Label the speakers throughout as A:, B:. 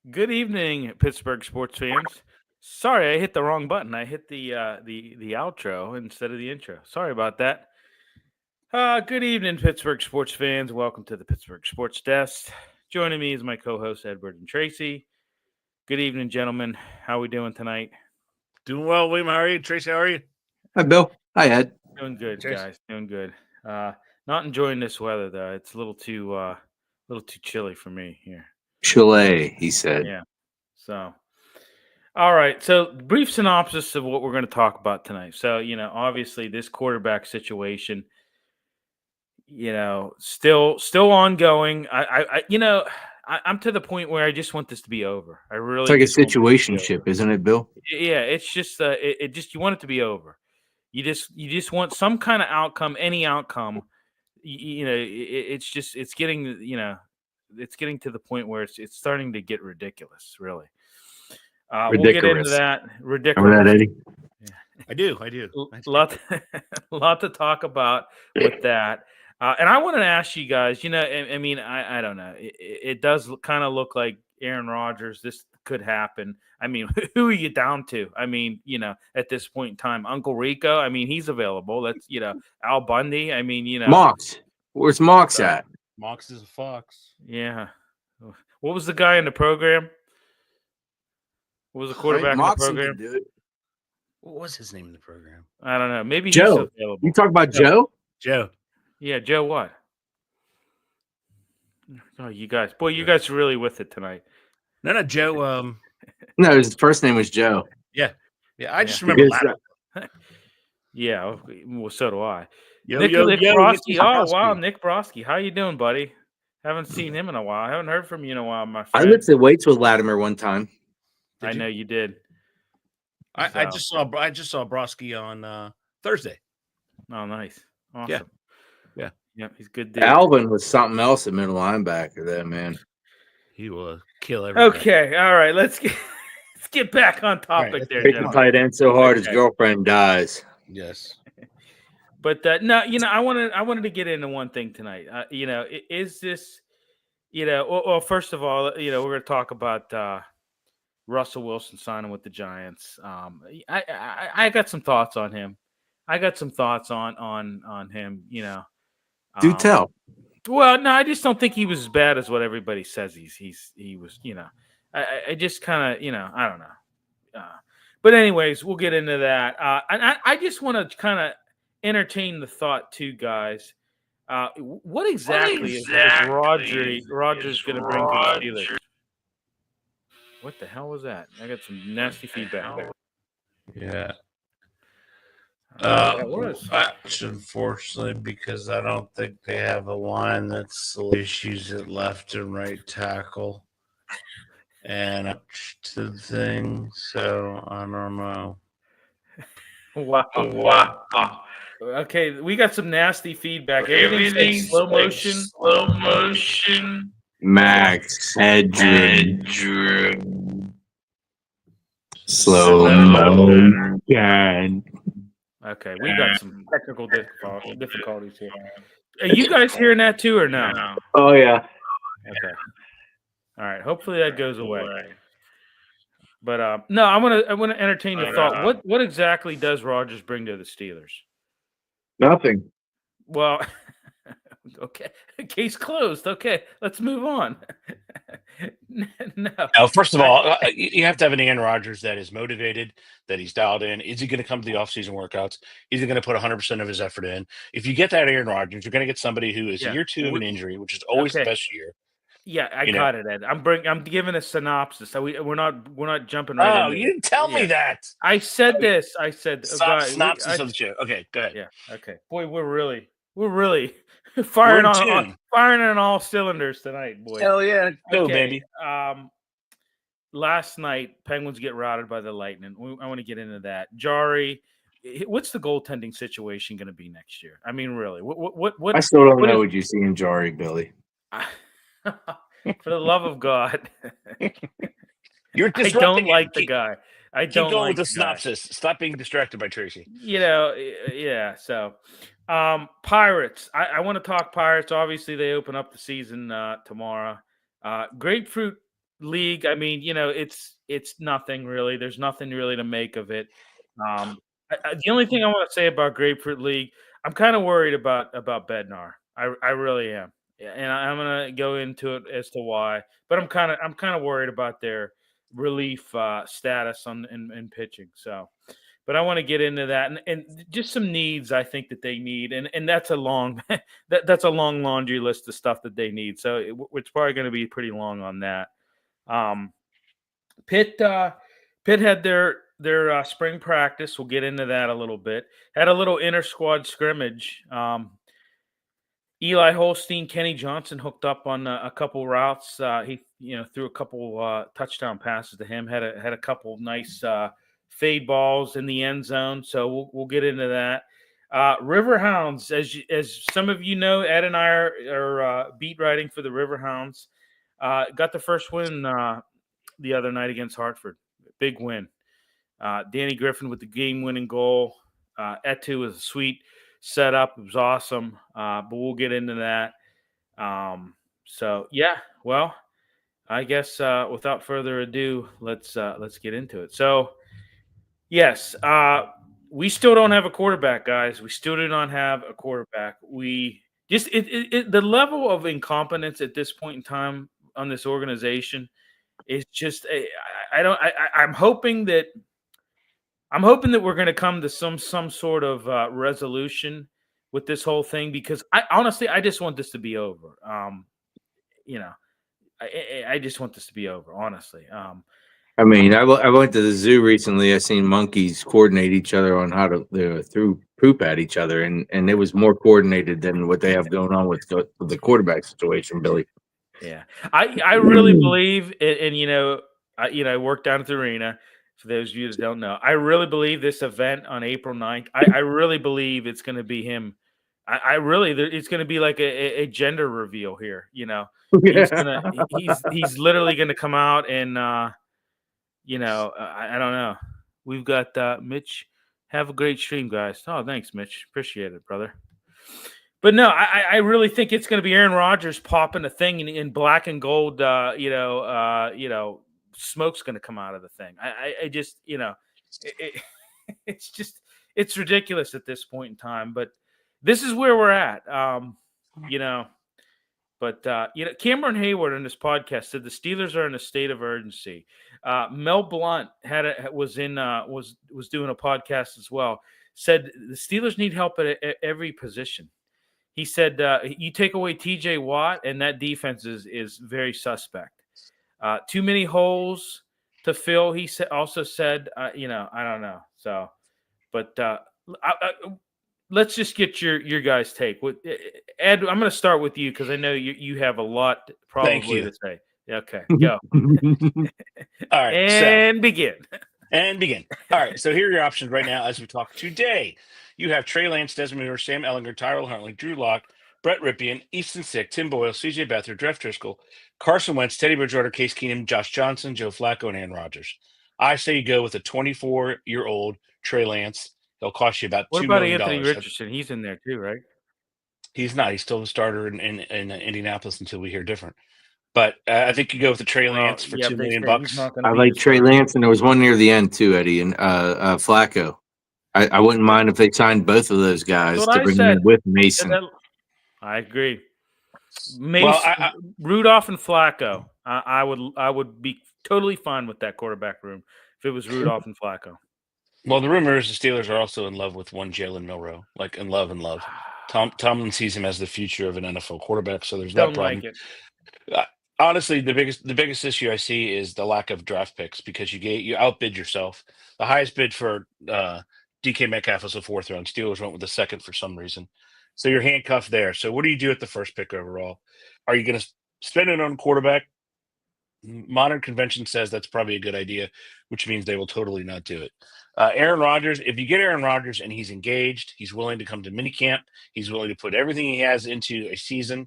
A: Good evening, Pittsburgh sports fans. Sorry, I hit the wrong button. I hit the outro instead of the intro. Sorry about that. Good evening, Pittsburgh sports fans. Welcome to the Pittsburgh Sports Desk. Joining me is my co-hosts Edward and Tracy. Good evening, gentlemen. How we doing tonight?
B: Doing well, William. How are you? Tracy, how are you?
C: Hi, Bill. Hi, Ed.
A: Doing good,
B: Tracy.
A: guys. Doing good. Not enjoying this weather though. It's a little too chilly for me here.
C: Chile, he said.
A: Yeah. So, all right. So, brief synopsis of what we're going to talk about tonight. So, obviously, this quarterback situation, still ongoing. I'm to the point where I just want this to be over. I really
C: It's like a
A: just want this to be
C: situationship,
A: over.
C: isn't it, Bill?
A: Yeah, it's just it just you want it to be over. You just want some kind of outcome, any outcome. It's getting it's getting to the point where it's starting to get ridiculous, really. We'll get into
C: Ridiculous.
A: that.
C: Remember
A: Ridiculous.
C: that, Eddie?
B: I do.
A: Lot, lot to talk about with that. And I wanted to ask you guys. I don't know. It does kind of look like Aaron Rodgers. This could happen. I mean, who are you down to? I mean, at this point in time, Uncle Rico. I mean, he's available. That's Al Bundy. I mean,
C: Mox. Where's Mox at?
B: Mox is a fox.
A: Yeah. What was the guy in the program? What was the quarterback in the
C: Moxon
A: program?
C: can do it.
B: What was his name in the program?
A: I don't know. Maybe
C: Joe.
A: he's available.
C: You talk about Joe?
B: Joe.
A: Yeah, Joe what? Oh, you guys are really with it tonight.
B: No, Joe.
C: No, his first name was Joe.
B: Yeah. I just remember that.
A: Yeah, well, so do I.
B: Nick
A: Broski. Oh,
B: Broski.
A: wow, Nick Broski. How you doing, buddy? Haven't seen him in a while. I haven't heard from you in a while, my friend.
C: I lifted weights with Latimer one time.
A: I know you did.
B: I just saw Broski on Thursday.
A: Oh, nice. Awesome. Yeah, he's good dude.
C: Alvin was something else at middle linebacker there, man.
B: He will kill everybody.
A: Okay, all right. Let's get back on topic there,
C: Pick the
A: gentlemen.
C: tight end so hard his girlfriend dies.
B: Yes.
A: But no, I wanted to get into one thing tonight. Is this, well, first of all, we're going to talk about Russell Wilson signing with the Giants. I got some thoughts on him. I got some thoughts on him.
C: Do tell.
A: Well, no, I just don't think he was as bad as what everybody says he was. I just kind of I don't know. But anyways, we'll get into that. And I just want to kind of entertain the thought too, guys. What exactly is Rodgers going to bring to the Steelers? What the hell was that? I got some nasty feedback there.
B: Yeah.
A: That was.
B: Unfortunately, because I don't think they have a line that's issues at left and right tackle and to the thing. So I don't know.
A: Wow. Okay, we got some nasty feedback. Everything's slow motion.
C: Max Hedren. Slow motion.
A: Okay, we got some technical difficulties here. Are you guys hearing that too, or no?
C: Oh, yeah.
A: Okay. All right. Hopefully that goes away. But no, I want to entertain your thought. What exactly does Rodgers bring to the Steelers?
C: Nothing.
A: Well, okay. Case closed. Okay, let's move on. No.
B: First of all, you have to have an Aaron Rodgers that is motivated, that he's dialed in. Is he going to come to the offseason workouts? Is he going to put 100% of his effort in? If you get that Aaron Rodgers, you're going to get somebody who is year two of an injury, which is always the best year.
A: Yeah, I got it, Ed. I'm giving a synopsis. So we're not jumping right in.
B: Oh, you didn't tell me that.
A: I said this. I said
B: synopsis of the show. Okay, go ahead.
A: Yeah. Okay. Boy, we're really firing on all cylinders tonight, boy.
B: Hell yeah, go baby.
A: Last night, Penguins get routed by the Lightning. I want to get into that. Jari, what's the goaltending situation going to be next year? I mean, really, what?
C: I still don't know what you see in Jari, Billy.
A: For the love of God,
B: you're
A: I don't like the guy. I don't
B: keep going
A: like
B: with the synopsis. Stop being distracted by Tracy.
A: Yeah. So, Pirates. I want to talk Pirates. Obviously, they open up the season tomorrow. Grapefruit league. I mean, it's nothing really. There's nothing really to make of it. The only thing I want to say about Grapefruit League, I'm kind of worried about Bednar. I really am, and I'm gonna go into it as to why. But I'm kind of worried about their relief status in pitching. So, but I want to get into that and just some needs I think that they need, and that's a long that's a long laundry list of stuff that they need. So it's probably going to be pretty long on that. Pitt had their spring practice. We'll get into that a little bit. Had a little inter squad scrimmage. Eli Holstein, Kenny Johnson hooked up on a couple routes. He threw a couple touchdown passes to him. Had a couple nice fade balls in the end zone. So we'll get into that. Riverhounds, as some of you know, Ed and I are beat writing for the Riverhounds. Got the first win the other night against Hartford. Big win. Danny Griffin with the game-winning goal. Etu was a sweet setup. It was awesome. But we'll get into that. So yeah, well, I guess without further ado, let's get into it. So yes, we still don't have a quarterback, guys. We still do not have a quarterback. We just the level of incompetence at this point in time on this organization is just I'm hoping that we're going to come to some sort of resolution with this whole thing, because I just want this to be over. I just want this to be over, honestly.
C: I mean, I went to the zoo recently. I seen monkeys coordinate each other on how to throw poop at each other, and it was more coordinated than what they have going on with the quarterback situation, Billy.
A: Yeah, I really believe, and I work down at the arena. For those of you that don't know, I really believe this event on April 9th, I really believe it's going to be him. It's going to be like a gender reveal here. He's literally going to come out and, I don't know. We've got Mitch. Have a great stream, guys. Oh, thanks, Mitch. Appreciate it, brother. But no, I really think it's going to be Aaron Rodgers popping a thing in black and gold. Smoke's going to come out of the thing. I just, it's ridiculous at this point in time. But this is where we're at. But Cameron Hayward in this podcast said the Steelers are in a state of urgency. Mel Blount was doing a podcast as well. Said the Steelers need help at every position. He said you take away T.J. Watt, and that defense is very suspect. Too many holes to fill. He also said, I don't know. So, but let's just get your guys' take. Ed, I'm going to start with you because I know you have a lot probably to say. Okay, go.
B: All right,
A: and begin.
B: And begin. All right, so here are your options right now as we talk today. You have Trey Lance, Desmond Ridder, Sam Ehlinger, Tyrell Huntley, Drew Lock, Brett Ripien, Easton Stick, Tim Boyle, C.J. Beathard, Jeff Driscoll, Carson Wentz, Teddy Bridgewater, Case Keenum, Josh Johnson, Joe Flacco, and Aaron Rodgers. I say you go with a 24-year-old Trey Lance. He'll cost you about $2 million.
A: What about Anthony Richardson? He's in there too, right?
B: He's not. He's still the starter in Indianapolis until we hear different. But I think you go with the Trey Lance for $2 million.
C: I like Trey Lance, and there was one near the end too, Eddie, and Flacco. I wouldn't mind if they signed both of those guys to bring them in with Mason.
A: I agree. Mason, Rudolph, and Flacco. I would be totally fine with that quarterback room if it was Rudolph and Flacco.
B: Well, the rumor is the Steelers are also in love with one Jalen Milroe, like in love. Tomlin sees him as the future of an NFL quarterback, so there's no problem. Honestly, the biggest issue I see is the lack of draft picks because you outbid yourself. The highest bid for DK Metcalf was a 4th round. Steelers went with the 2nd for some reason. So you're handcuffed there. So what do you do at the first pick overall? Are you going to spend it on quarterback? Modern convention says that's probably a good idea, which means they will totally not do it. Aaron Rodgers, if you get Aaron Rodgers and he's engaged, he's willing to come to minicamp, he's willing to put everything he has into a season,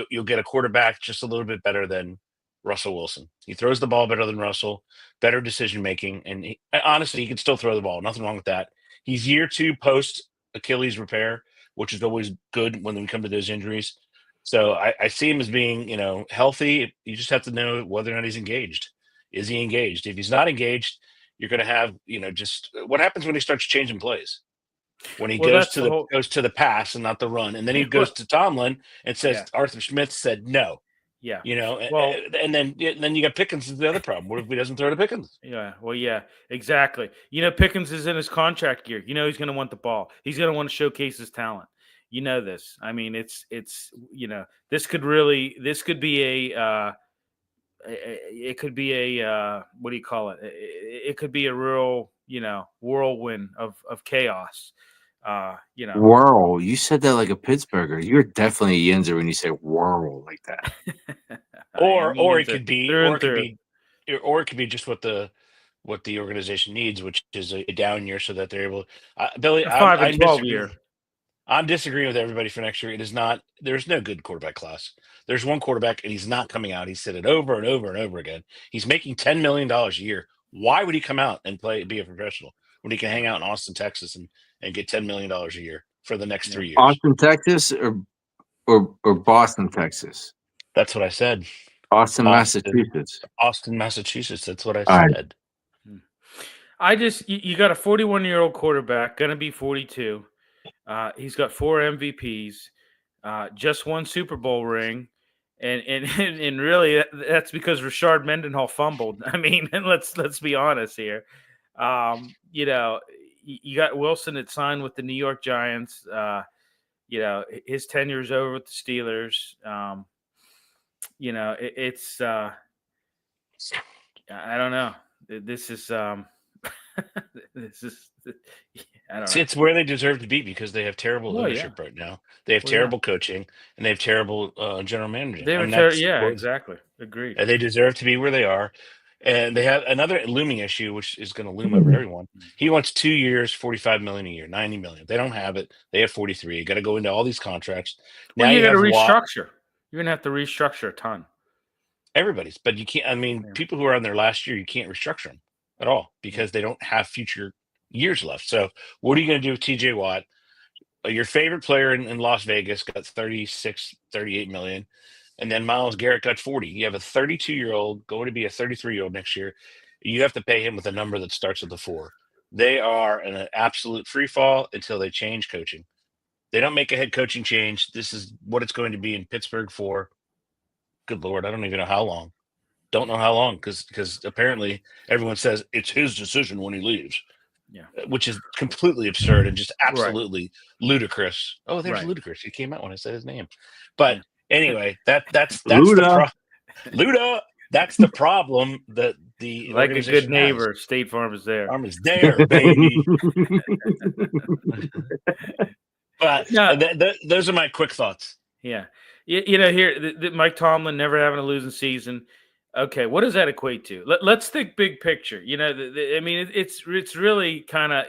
B: you'll get a quarterback just a little bit better than Russell Wilson. He throws the ball better than Russell, better decision-making, and honestly, he can still throw the ball. Nothing wrong with that. He's year 2 post-Achilles repair, which is always good when we come to those injuries. So I see him as being, healthy. You just have to know whether or not he's engaged. Is he engaged? If he's not engaged, you're going to have, just what happens when he starts changing plays? When he
A: Well,
B: goes
A: that's
B: to
A: the whole.
B: goes to the pass and not the run, and then he
A: Well,
B: goes to Tomlin and says
A: yeah,
B: Arthur Smith said no.
A: yeah.
B: And
A: Well,
B: then you got Pickens is the other problem. What if he doesn't throw to Pickens?
A: yeah. Well, yeah. Exactly. Pickens is in his contract year. He's going to want the ball. He's going to want to showcase his talent. This. I mean, it's this could be it could be a what do you call it? It could be a real whirlwind of chaos.
C: Whirl. You said that like a Pittsburgher. You're definitely a Yinzer when you say whirl like that.
B: Or it could be,
A: through and through.
B: or it could be just what the organization needs, which is a down year, so that they're able. Billy,
A: A 5-12 year.
B: I'm disagreeing with everybody for next year. It is not. There's no good quarterback class. There's one quarterback, and he's not coming out. He said it over and over and over again. He's making $10 million a year. Why would he come out and be a professional when he can hang out in Austin, Texas, and get $10 million a year for the next 3 years?
C: Austin, Texas, or Boston, Texas?
B: That's what I said.
C: Austin, Massachusetts.
B: Austin, Massachusetts. That's what I
C: All
B: said.
A: You got a 41-year-old quarterback, going to be 42. He's got 4 MVPs, just 1 Super Bowl ring, and really that's because Rashard Mendenhall fumbled. I mean, and let's be honest here. You got Wilson that signed with the New York Giants. His tenure is over with the Steelers. It's I don't know. This is this is I don't
B: See,
A: know.
B: it's where they deserve to be because they have terrible ownership right now. They have terrible coaching and they have terrible general managing.
A: Exactly. Agreed.
B: And they deserve to be where they are. And they have another looming issue, which is going to loom over everyone. He wants 2 years, $45 million a year, $90 million. They don't have it. They have 43. You got to go into all these contracts.
A: Well, you got to restructure. You're going to have to restructure a ton.
B: Everybody's, but you can't. I mean, people who are on their last year, you can't restructure them at all because they don't have future years left. So what are you going to do with TJ Watt? Your favorite player in Las Vegas got 36, 38 million. And then Myles Garrett got 40. You have a 32-year-old going to be a 33-year-old next year. You have to pay him with a number that starts with a 4. They are in an absolute free fall until they change coaching. They don't make a head coaching change. This is what it's going to be in Pittsburgh for, good Lord, I don't even know how long. Don't know how long because apparently everyone says it's his decision when he leaves.
A: Yeah,
B: which is completely absurd and just absolutely ludicrous. Oh, there's ludicrous. He came out when I said his name. But anyway, that's
C: Luda.
B: Luda. That's the problem that the
A: like a good neighbor, has. State Farm is there.
B: Farm is there, baby. But those are my quick thoughts.
A: Yeah. Here, Mike Tomlin never having a losing season. Okay, what does that equate to? Let's think big picture. I mean, it's really kind of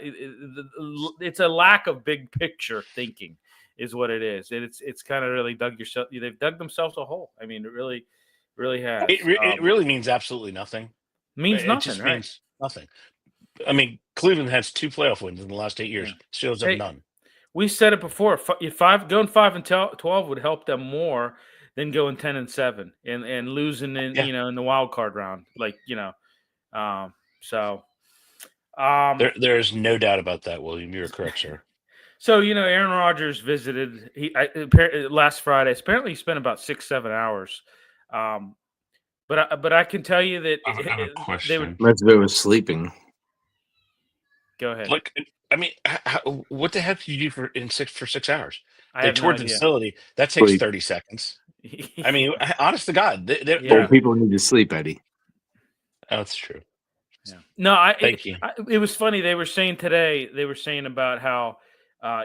A: it's a lack of big picture thinking is what it is. And it's kind of really they've dug themselves a hole. I mean, it really has.
B: It really means absolutely nothing.
A: Means nothing.
B: It just means nothing. I mean, Cleveland has 2 playoff wins in the last 8 years. Steelers have none.
A: We said it before. Going 5-12 would help them more than going 10-7 and losing in in the wild card round.
B: There's no doubt about that, William. You're correct, sir.
A: So Aaron Rodgers visited last Friday. Apparently, he spent about 6-7 hours. But I can tell you that
C: Most of it was sleeping.
A: Go ahead.
B: Look, I mean, what the heck did you do for 6 hours? They toured the facility. That takes 30 seconds. I mean, honest to God,
C: people need to sleep, Eddie.
B: Oh, that's true.
A: Yeah. No,
B: Thank you.
A: It was funny. They were saying today. They were saying about how,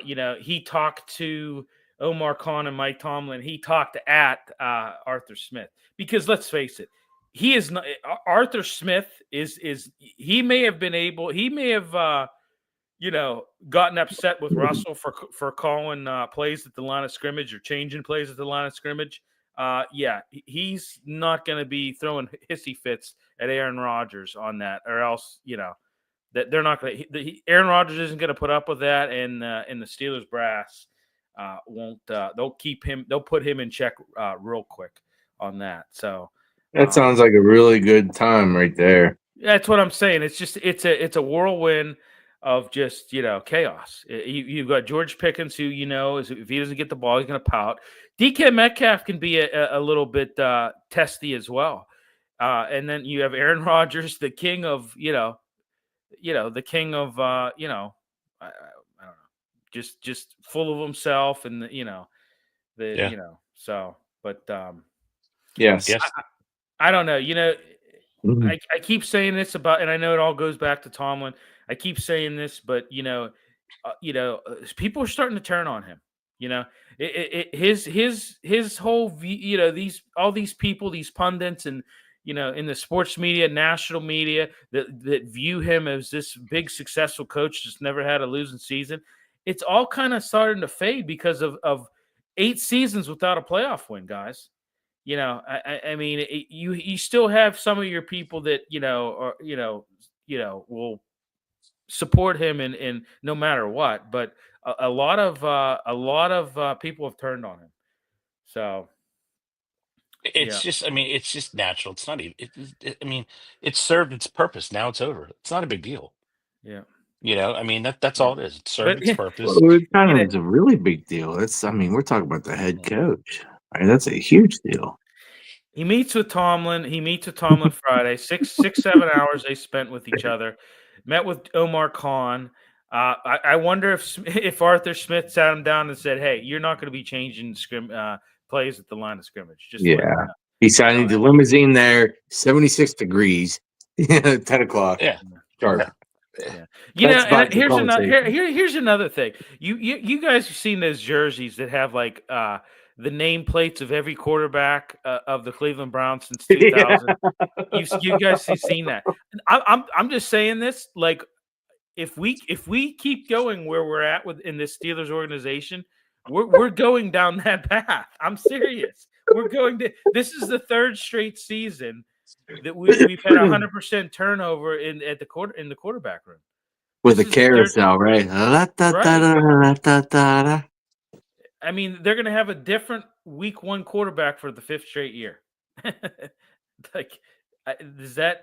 A: he talked to Omar Khan and Mike Tomlin. He talked at Arthur Smith because let's face it, he is not. Arthur Smith is he may have been able. He may have gotten upset with Russell for calling plays at the line of scrimmage or changing plays at the line of scrimmage. He's not going to be throwing hissy fits at Aaron Rodgers on that, or else that they're not going to. Aaron Rodgers isn't going to put up with that, and the Steelers brass won't. They'll keep him. They'll put him in check real quick on that. So
C: That sounds like a really good time right there.
A: that's what I'm saying. It's a whirlwind of just chaos. You've got George Pickens, who if he doesn't get the ball, he's going to pout. DK Metcalf can be a little bit testy as well, and then you have Aaron Rodgers, the king of the king of I don't know, just full of himself, and so. But
C: Yes.
A: I don't know.
C: Mhm.
A: I keep saying this about, and I know it all goes back to Tomlin. I keep saying this, but people are starting to turn on him. His whole all these people, these pundits, and in the sports media, national media that view him as this big successful coach just never had a losing season. It's all kind of starting to fade because of 8 seasons without a playoff win, guys. I mean, you still have some of your people that will support him in no matter what, but a lot of people have turned on him. So
B: It's just, I mean, it's just natural. It's not even. I mean, it served its purpose. Now it's over. It's not a big deal.
A: yeah,
B: I mean, that's
A: yeah.
B: all it is. It served
A: But
B: its
C: Well,
B: purpose.
C: it kind
A: you
C: of
A: know,
C: is a really big deal. We're talking about the head coach. That's a huge deal.
A: he meets with Tomlin. He meets with Tomlin Friday. 7 hours they spent with each other. Met with Omar Khan. I wonder if Arthur Smith sat him down and said, "Hey, you're not going to be changing plays at the line of scrimmage." Just to let you
C: Yeah.
A: know.
C: He's signing the limousine there, 76 degrees, 10 o'clock
B: Yeah.
C: sharp.
A: Yeah.
C: That's
A: And
C: about the conversation.
A: here's another thing. You guys have seen those jerseys that have like the nameplates of every quarterback of the Cleveland Browns since 2000. You guys have seen that. And I'm just saying this, like, if we keep going where we're at in this Steelers organization, we're going down that path. I'm serious. This is the third straight season that we've had 100% turnover in the quarterback room.
C: With a
A: This is the third,
C: carousel, right?
A: right?
C: La-ta-ta-da-da-da-da-da.
A: I mean, they're going to have a different week 1 quarterback for the 5th straight year. Like, is that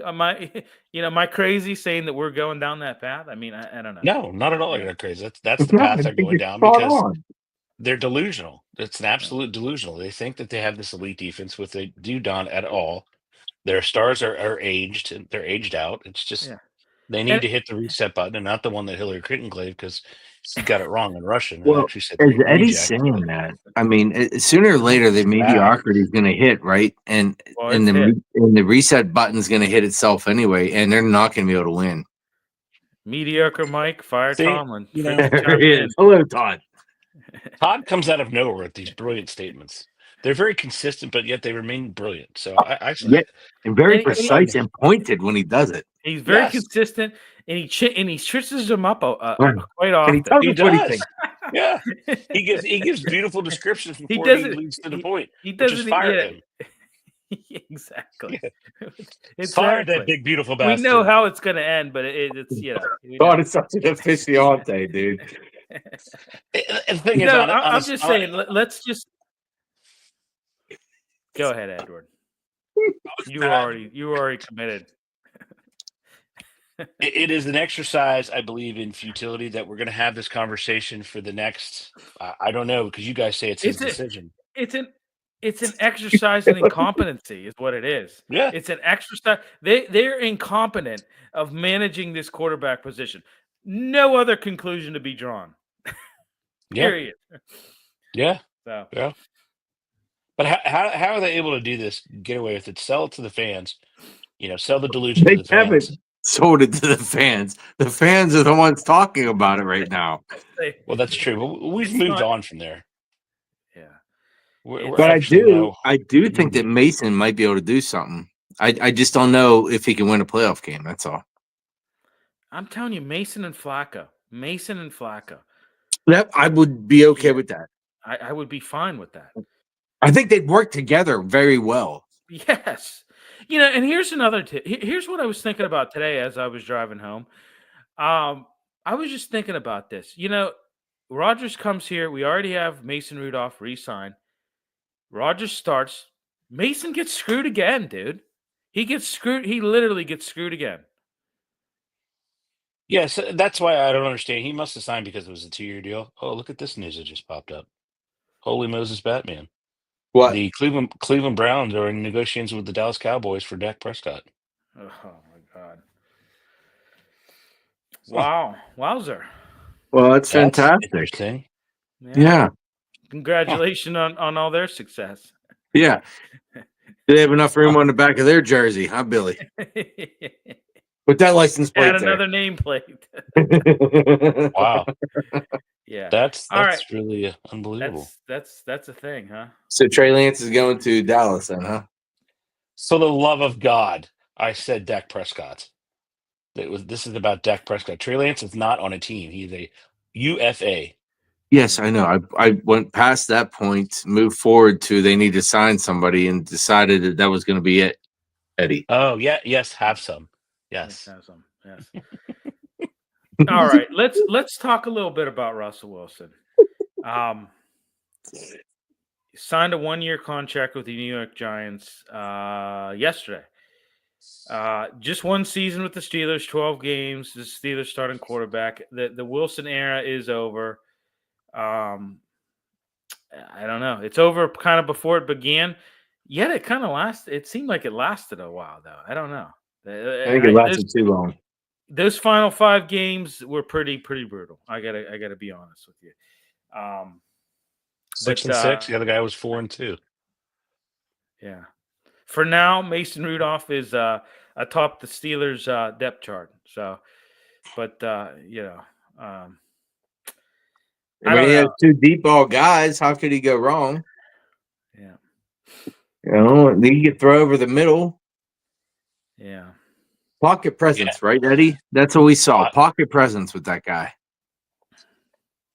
A: am I crazy saying that we're going down that path? I mean, I don't know.
B: No, not at all.
A: Yeah.
B: You're crazy. That's the
C: No, I
B: path they're
C: think
B: going
C: you're
B: down
C: spot
B: because
C: on.
B: they're delusional. It's an absolute delusional. They think that they have this elite defense, which they do not at all. Their stars are aged. And they're aged out. It's just
A: Yeah.
B: they need to hit the reset button and not the one that Hillary Clinton gave because she got it wrong in Russian and
C: Well,
B: actually said
C: as Eddie's
B: reject.
C: saying that, I mean, sooner or later the
B: It's bad.
C: mediocrity is going to hit, right? And
A: Well,
C: and
A: it's hit.
C: the reset button's going to hit itself anyway, and they're not going to be able to win.
A: Mediocre Mike, fire
B: See,
A: Tomlin.
B: you know,
C: There he is. Hello, Todd.
B: Todd comes out of nowhere with these brilliant statements. They're very consistent, but yet they remain brilliant. So
C: Yeah, and very
A: And he-
C: precise and pointed when he does it.
A: He's very
B: Yes.
A: consistent, and he switches them up
C: Right.
A: quite
C: And
A: often.
C: he tells
B: he
C: us what he
B: does.
C: thinks.
B: Yeah, he gives beautiful descriptions
A: He
B: before he
A: doesn't.
B: leads to the point.
A: He
B: Which is
A: doesn't.
B: fire
A: Yeah,
B: him.
A: exactly.
B: Fire that
A: Exactly.
B: big beautiful
A: We
B: bastard.
A: know how it's going to end, but it's we
C: Todd
A: know.
C: is such an aficionado, dude.
B: And the thing is,
A: No,
B: on
A: I'm
B: his-
A: just
B: on-
A: saying. Let's just go ahead, Edward. You were already committed.
B: it is an exercise, I believe, in futility that we're going to have this conversation for the next. I don't know because you guys say it's his decision.
A: It's an exercise in incompetency, is what it is.
B: Yeah.
A: It's an exercise. They're incompetent of managing this quarterback position. No other conclusion to be drawn.
B: Yeah.
A: Period.
B: Yeah.
A: So
B: Yeah. But how are they able to do this? Get away with it? Sell it to the fans. Sell the delusion
C: They
B: to the fans.
C: haven't sold it to the fans. The fans are the ones talking about it right now.
B: Well, that's true. But we've
A: It's
B: moved
A: not-
B: on from there.
A: yeah.
B: We're
C: But
B: actually
C: I do think that Mason might be able to do something. I just don't know if he can win a playoff game. That's all.
A: I'm telling you, Mason and Flacco.
C: Yep, I would be okay with that.
A: I would be fine with that.
C: I think they'd work together very well.
A: Yes. And here's another tip. Here's what I was thinking about today as I was driving home. I was just thinking about this. Rodgers comes here. We already have Mason Rudolph re-signed. Rodgers starts. Mason gets screwed again, dude. He gets screwed. He literally gets screwed again.
B: Yes, that's why I don't understand. He must have signed because it was a 2-year deal. Oh, look at this news that just popped up. Holy Moses, Batman!
C: What?
B: The Cleveland Browns are in negotiations with the Dallas Cowboys for Dak Prescott.
A: Oh my God! Wow, wowzer!
C: Well, that's
B: That's
C: fantastic.
B: interesting.
C: Yeah.
A: Congratulations on all their success.
C: Yeah. Do they have enough room on the back of their jersey, huh, Billy? Put that license plate
A: Add another nameplate.
C: there.
B: Wow,
A: Yeah.
B: that's
A: All right.
B: really unbelievable.
A: That's a thing, huh?
C: So Trey Lance is going to Dallas then, huh?
B: For the love of God, I said Dak Prescott. This is about Dak Prescott. Trey Lance is not on a team. He's a UFA.
C: Yes, I know. I went past that point, moved forward to they need to sign somebody, and decided that was going to be it, Eddie.
B: Oh yeah, yes, have some. Yes.
A: Yes. All right, let's talk a little bit about Russell Wilson. Signed a 1-year contract with the New York Giants yesterday. Just one season with the Steelers, 12 games. The Steelers starting quarterback. The Wilson era is over. I don't know. It's over kind of before it began. Yet it kind of lasted. It seemed like it lasted a while, though. I don't know.
C: I think it lasted too long.
A: Those final 5 games were pretty brutal. I gotta be honest with you.
B: 6-6. The other guy was 4-2.
A: Yeah. For now, Mason Rudolph is atop the Steelers depth chart. So, but
C: I mean, he has 2 deep ball guys. How could he go wrong?
A: Yeah.
C: He could throw over the middle.
A: Yeah.
C: Pocket presence, right, Eddie? That's what we saw. Pocket presence with that guy.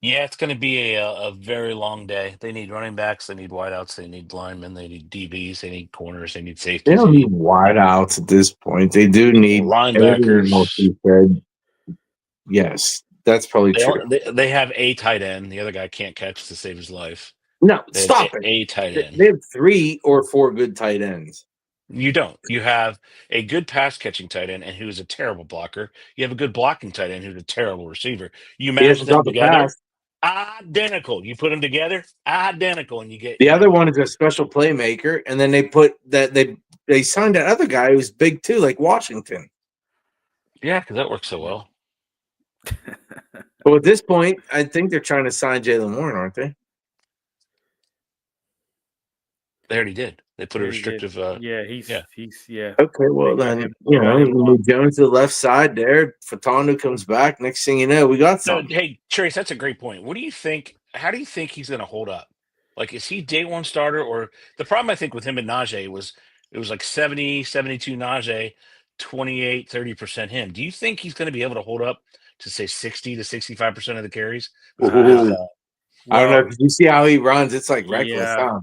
B: Yeah, it's going to be a very long day. They need running backs. They need wideouts. They need linemen. They need DBs. They need corners. They need safeties.
C: They don't need wideouts at this point. They do need
B: linebackers.
C: Yes, that's probably true.
B: They have a tight end. The other guy can't catch to save his life.
C: No, stop it.
B: A tight end.
C: They have 3 or 4 good tight ends.
B: You don't. You have a good pass catching tight end and who's a terrible blocker. You have a good blocking tight end who's a terrible receiver. You match them together, identical. You put them together, identical, and you get
C: the other one is a special playmaker, and then they signed that other guy who's big too, like Washington.
B: Yeah, because that works so well.
C: Well, at this point, I think they're trying to sign Jaylen Warren, aren't they?
B: They already did. They put a restrictive.
A: He's
C: Okay, well then we move Jones to the left side there. Fatanu comes back. Next thing you know, we got something.
B: Hey, Trace, that's a great point. What do you think? How do you think he's going to hold up? Like, is he day one starter, or the problem I think with him and Najee was it was like 70, 72 Najee, 28, 30% him. Do you think he's going to be able to hold up to say 60 to 65% of the carries?
C: I don't know, because you see how he runs. It's like reckless.
A: Yeah.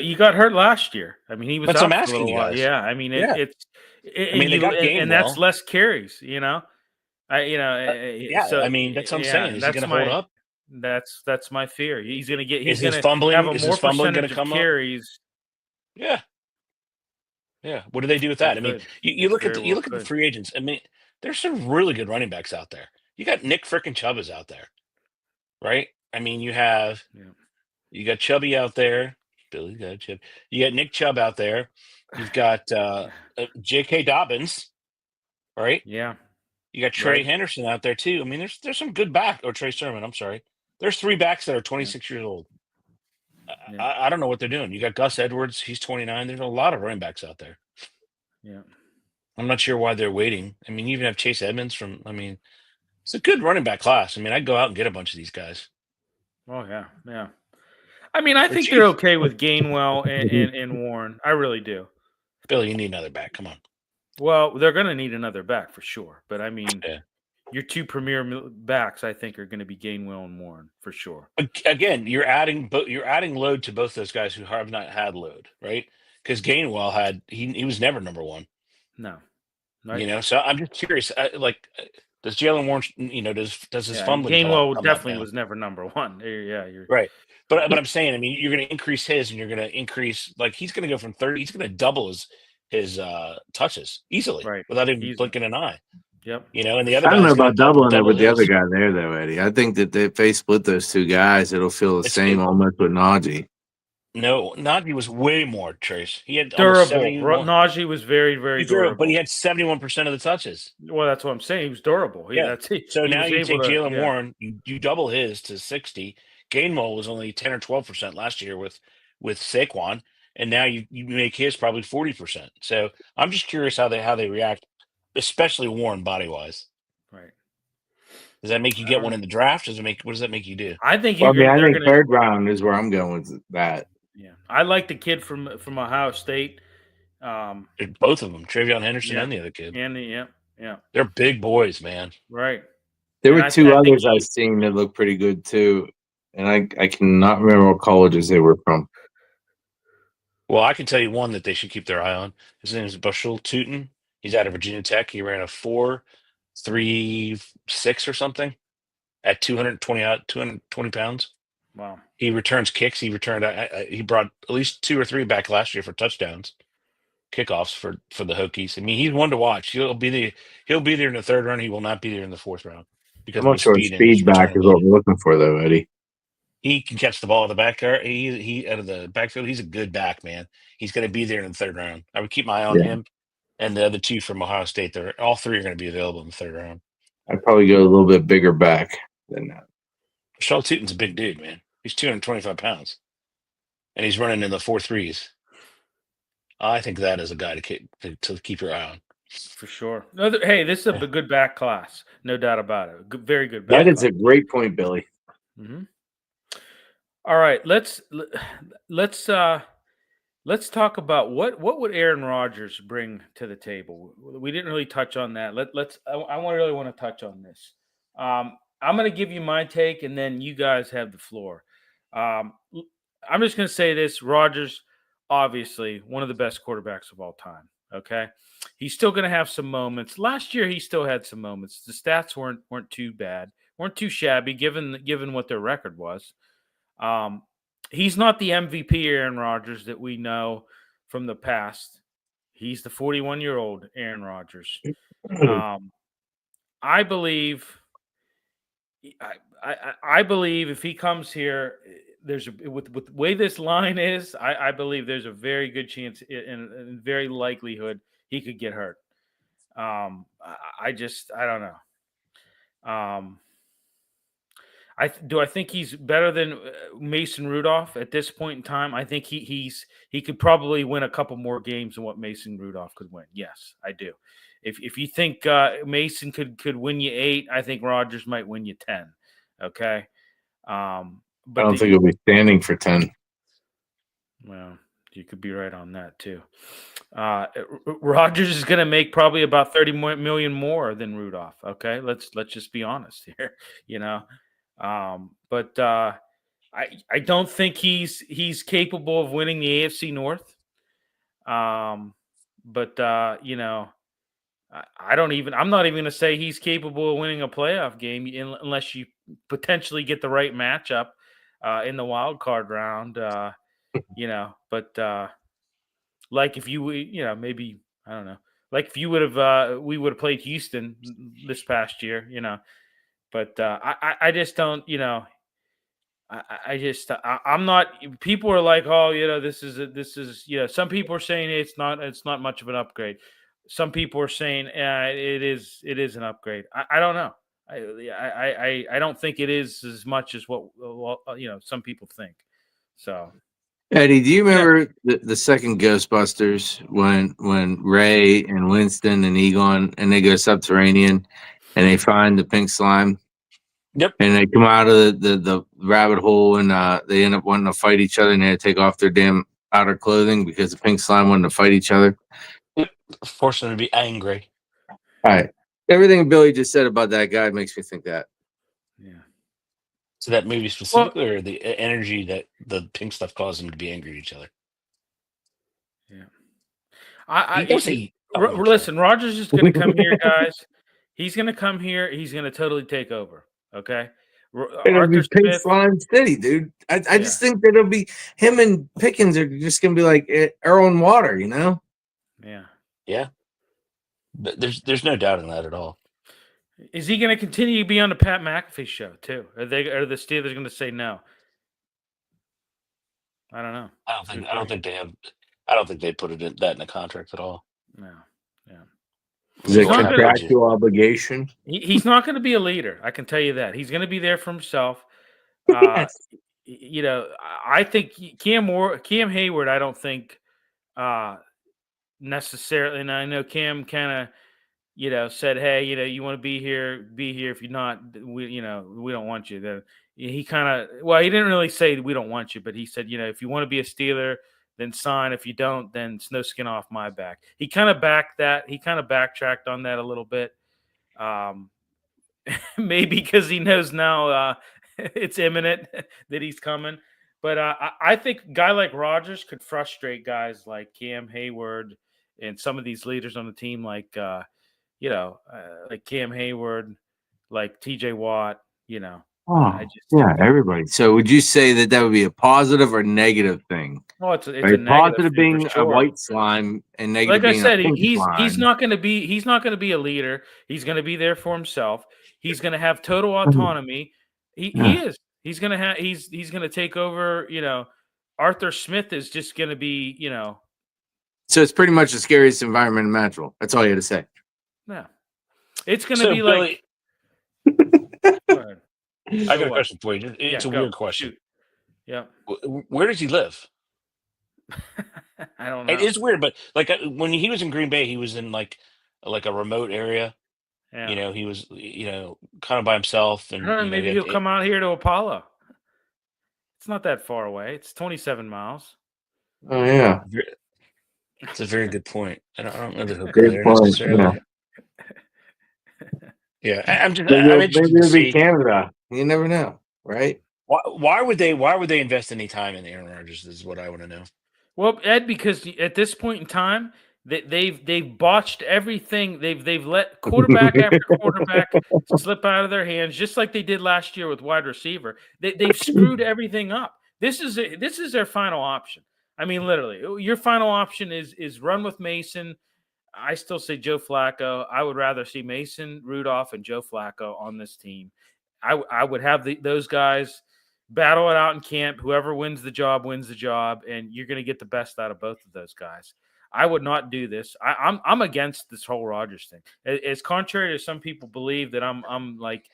A: You got hurt last year. I mean, he was out
B: for a little while.
A: Yeah, I mean, that's less carries.
B: So I mean, that's what I'm saying. Is he going to hold up?
A: That's my fear. He's going to get.
B: He's going to have
A: a more percentage of carries.
B: Yeah. Yeah. What do they do with that? I mean, you look at the free agents. I mean, there's some really good running backs out there. You got Nick frickin' Chubb is out there, right? I mean, you got Chubby out there. Billy got Chubb. You got Nick Chubb out there. You've got J.K. Dobbins, right?
A: Yeah.
B: You got Trey Henderson out there too. I mean, there's some good back. Or Trey Sermon. I'm sorry. There's 3 backs that are 26 years old. I don't know what they're doing. You got Gus Edwards. He's 29. There's a lot of running backs out there.
A: Yeah.
B: I'm not sure why they're waiting. I mean, you even have Chase Edmonds it's a good running back class. I mean, I'd go out and get a bunch of these guys.
A: Oh, yeah. I mean, I think they're okay with Gainwell and Warren. I really do.
B: Billy, you need another back. Come on.
A: Well, they're going to need another back for sure. But, I mean, your 2 premier backs, I think, are going to be Gainwell and Warren for sure.
B: Again, you're adding load to both those guys who have not had load, right? Because Gainwell he was never number 1.
A: No.
B: So I'm just curious. Does Jalen Warren, does his fumbling
A: Gainwell
B: come back
A: definitely
B: down?
A: was never number one. Yeah, you're
B: Right. But I'm saying, I mean, you're going to increase his, and you're going to increase he's going to go from 30. He's going to double his touches easily
A: right.
B: without even
A: Easily.
B: blinking an eye.
A: Yep.
B: And the other
C: I don't know
B: guy's going
C: about
B: to
C: doubling it
B: double
C: with the other
B: his.
C: guy there, though, Eddie. I think that if they split those two guys, it'll feel the same almost with Najee.
B: No, Najee was way more, Trace. He had almost
A: Durable.
B: 71.
A: Najee was very, very durable.
B: But he had 71% of the touches.
A: Well, that's what I'm saying. He was durable.
B: So
A: he
B: now
A: was
B: you
A: able
B: take
A: to.
B: Jalen
A: Yeah.
B: Warren, you double his to 60. Gainwell was only 10 or 12% last year with Saquon, and now you make his probably 40%. So I'm just curious how they react, especially Warren body wise.
A: Right.
B: Does that make you get one in the draft? What does that make you do?
A: I think
C: Well, I
A: they're
C: think
A: gonna.
C: third round is where I'm going with that.
A: Yeah, I like the kid from Ohio State.
B: Both of them, Travion Henderson and the other kid.
A: And yeah.
B: They're big boys, man.
A: Right.
C: There were two others I've seen that look pretty good too, and I cannot remember what colleges they were from.
B: Well, I can tell you one that they should keep their eye on. His name is Bushel Tootin. He's out of Virginia Tech. He ran a 4.36 or something at 220 pounds.
A: Wow.
B: He returns kicks. He brought at least 2 or 3 back last year for touchdowns, kickoffs for the Hokies. I mean, he's one to watch. He'll be there in the third round. He will not be there in the fourth round because
C: I'm not sure speed back is what we're looking for, though, Eddie.
B: He can catch the ball in the backyard. He out of the backfield. He's a good back, man. He's going to be there in the third round. I would keep my eye on him and the other two from Ohio State. All three are going to be available in the third round.
C: I'd probably go a little bit bigger back than that.
B: Bushel Tootin's a big dude, man. He's 225 pounds, and he's running in the 4.3s. I think that is a guy to keep your eye on.
A: For sure. Hey, this is a good back class, no doubt about it. Very good back.
C: That is a great point, Billy.
A: Mm-hmm. All right, let's talk about what would Aaron Rodgers bring to the table. We didn't really touch on that. I really want to touch on this. I'm going to give you my take, and then you guys have the floor. I'm just going to say this: Rodgers, obviously one of the best quarterbacks of all time. Okay, he's still going to have some moments. Last year, he still had some moments. The stats weren't too bad, weren't too shabby, given what their record was. He's not the MVP Aaron Rodgers that we know from the past. He's the 41-year-old Aaron Rodgers. I believe if he comes here, with the way this line is, I believe there's a very good chance and very likelihood he could get hurt. I don't know. I think he's better than Mason Rudolph at this point in time. I think he could probably win a couple more games than what Mason Rudolph could win. Yes, I do. If you think Mason could win you 8, I think Rodgers might win you 10. Okay. But
C: I don't think he'll be standing for 10.
A: Well, you could be right on that too. Rodgers is going to make probably about $30 million more than Rudolph. Okay, let's just be honest here. But I don't think he's capable of winning the AFC North. But I'm not even going to say he's capable of winning a playoff game unless you potentially get the right matchup in the wild card round. But like if you maybe I don't know, like if you would have we would have played Houston this past year, But I just don't, I'm not. People are like, oh, this is some people are saying it's not much of an upgrade. Some people are saying it is an upgrade. I don't know. I don't think it is as much as what some people think. So,
C: Eddie, do you remember the second Ghostbusters when Ray and Winston and Egon and they go subterranean and they find the pink slime?
B: Yep.
C: And they come out of the rabbit hole and they end up wanting to fight each other and they had to take off their damn outer clothing because the pink slime wanted to fight each other.
B: Yep. Forced them to be angry.
C: All right. Everything Billy just said about that guy makes me think that.
A: Yeah.
B: So that movie specifically, or the energy that the pink stuff caused them to be angry at each other?
A: Yeah. Listen, Rodgers is going to come here, guys. He's going to come here. He's going to totally take over. Okay.
C: It'll be
A: Arthur
C: Pink
A: Smith.
C: Slime City, dude. I
A: Yeah.
C: just think that it'll be him and Pickens are just gonna be like Earl and Water, you know?
A: Yeah.
B: Yeah. But there's no doubt in that at all.
A: Is he going to continue to be on the Pat McAfee show too? Are the Steelers going to say no? I don't know.
B: I don't think they have. I don't think they put that in the contract at all.
A: No. Yeah.
C: Is it
A: not gonna-
C: contractual obligation?
A: He's not going to be a leader. I can tell you that. He's going to be there for himself. You know, I think Cam Hayward, I don't think necessarily, and I know Cam kind of, said, hey, you want to be here. If you're not, we don't want you. Then he kind of, he didn't really say we don't want you, but he said, if you want to be a Steeler, then sign. If you don't, then it's no skin off my back. He kind of backtracked on that a little bit. Maybe because he knows now it's imminent that he's coming. But I think a guy like Rodgers could frustrate guys like Cam Hayward and some of these leaders on the team, like like Cam Hayward, like T.J. Watt.
C: Everybody. So would you say that would be a positive or negative thing?
A: Oh, it's a
C: positive
A: negative
C: being
A: sure.
C: a white slime and negative.
A: Like I
C: being
A: said,
C: a pink
A: he's
C: slime.
A: not going to be a leader. He's going to be there for himself. He's going to have total autonomy. He is. He's going to take over. Arthur Smith is just going to be.
C: So it's pretty much the scariest environment imaginable. That's all you had to say.
A: Yeah, it's going to be
B: Billy,
A: like.
B: I got a question for you. It's a weird question.
A: Shoot. Yeah.
B: Where does he live?
A: I don't know.
B: It is weird, but like when he was in Green Bay, he was in like a remote area.
A: Yeah.
B: He was kind of by himself, and
A: I don't know, maybe he'll come out here to Apollo. It's not that far away. It's 27 miles.
C: Oh yeah,
B: it's a very good point. I don't know that he'll go there necessarily. Yeah, I'm interested to see
C: Canada. You never know, right?
B: Why would they invest any time in Aaron Rodgers? Is what I want to know.
A: Well, Ed, because at this point in time, they've botched everything. They've let quarterback after quarterback slip out of their hands, just like they did last year with wide receiver. They've screwed everything up. This is their final option. I mean, literally, your final option is run with Mason. I still say Joe Flacco. I would rather see Mason Rudolph and Joe Flacco on this team. I would have those guys battle it out in camp. Whoever wins the job, and you're going to get the best out of both of those guys. I would not do this. I'm against this whole Rodgers thing. As contrary to some people believe that I'm like,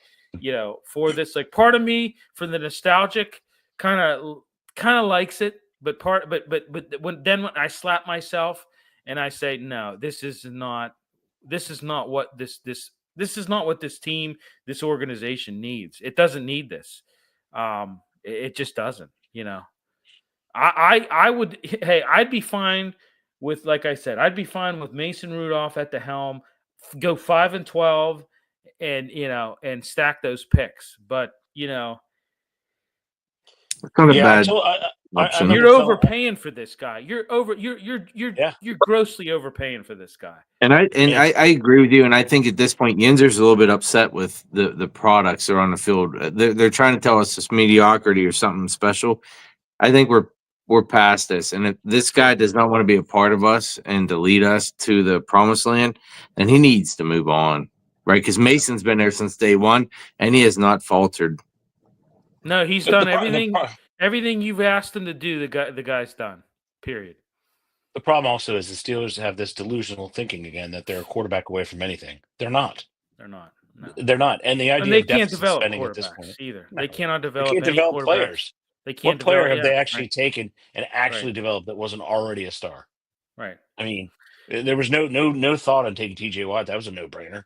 A: for this. Like part of me, for the nostalgic, kind of likes it, but when I slap myself and I say no, this is not what this team, this organization needs. It doesn't need this. It just doesn't. I would. Hey, I'd be fine with, like I said, I'd be fine with Mason Rudolph at the helm, go 5-12, and stack those picks. But
C: it's not a bad.
A: You're overpaying for this guy. You're grossly overpaying for this guy.
C: And I agree with you. And I think at this point, Yinzer's a little bit upset with the products that are on the field. They're trying to tell us it's mediocrity or something special. I think we're past this. And if this guy does not want to be a part of us and to lead us to the promised land, then he needs to move on, right? Because Mason's been there since day one, and he has not faltered.
A: No, he's done everything. Everything you've asked him to do, the guy's done. Period.
B: The problem also is the Steelers have this delusional thinking again that they're a quarterback away from anything. They're not.
A: They're not. No.
B: They're not. And the idea
A: they can't develop quarterbacks at this point either. No. They cannot develop. They can't develop
B: players.
A: They can't.
B: What player have they actually taken and actually developed that wasn't already a star?
A: Right.
B: I mean, there was no thought on taking T.J. Watt. That was a no-brainer.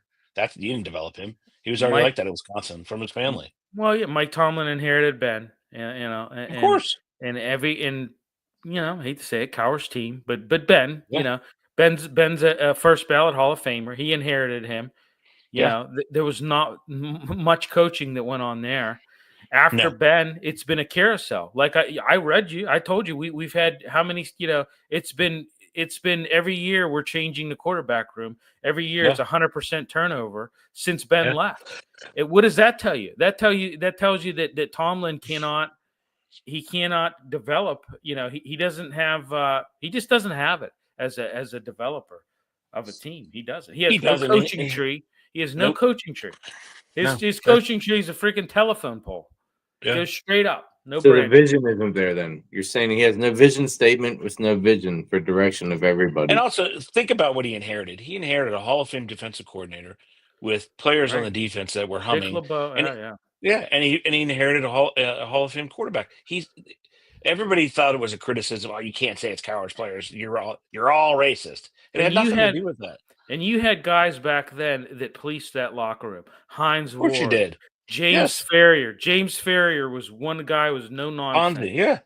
B: You didn't develp him. He was already like that in Wisconsin from his family.
A: Well, yeah, Mike Tomlin inherited Ben.
B: Of course.
A: And I hate to say it, Cowher's team, but Ben, Ben's a first ballot Hall of Famer. He inherited him. There was not much coaching that went on there. After Ben, it's been a carousel. Like I read you, I told you we've had how many? It's been it's been every year we're changing the quarterback room. Every year it's 100% turnover since Ben left. What does that tell you? That tells you that Tomlin cannot develop. He doesn't have. He just doesn't have it as a developer of a team. He doesn't. He has no coaching tree. He has no coaching tree. His coaching tree is a freaking telephone pole. It goes straight up. No
C: so
A: branch.
C: the vision isn't there then. You're saying he has no vision statement with no vision for direction of everybody.
B: And also think about what he inhaired. He inherited a Hall of Fame defensive coordinator with players on the defense that were humming.
A: Dick LeBeau,
B: and he inherited a Hall of Fame quarterback. Everybody thought it was a criticism. Oh, you can't say it's cowards players. You're all racist. It had nothing to do with that.
A: And you had guys back then that policed that locker room. Hines
B: Ward. Of course you did.
A: James Ferrier. James Ferrier was one guy who was no nonsense.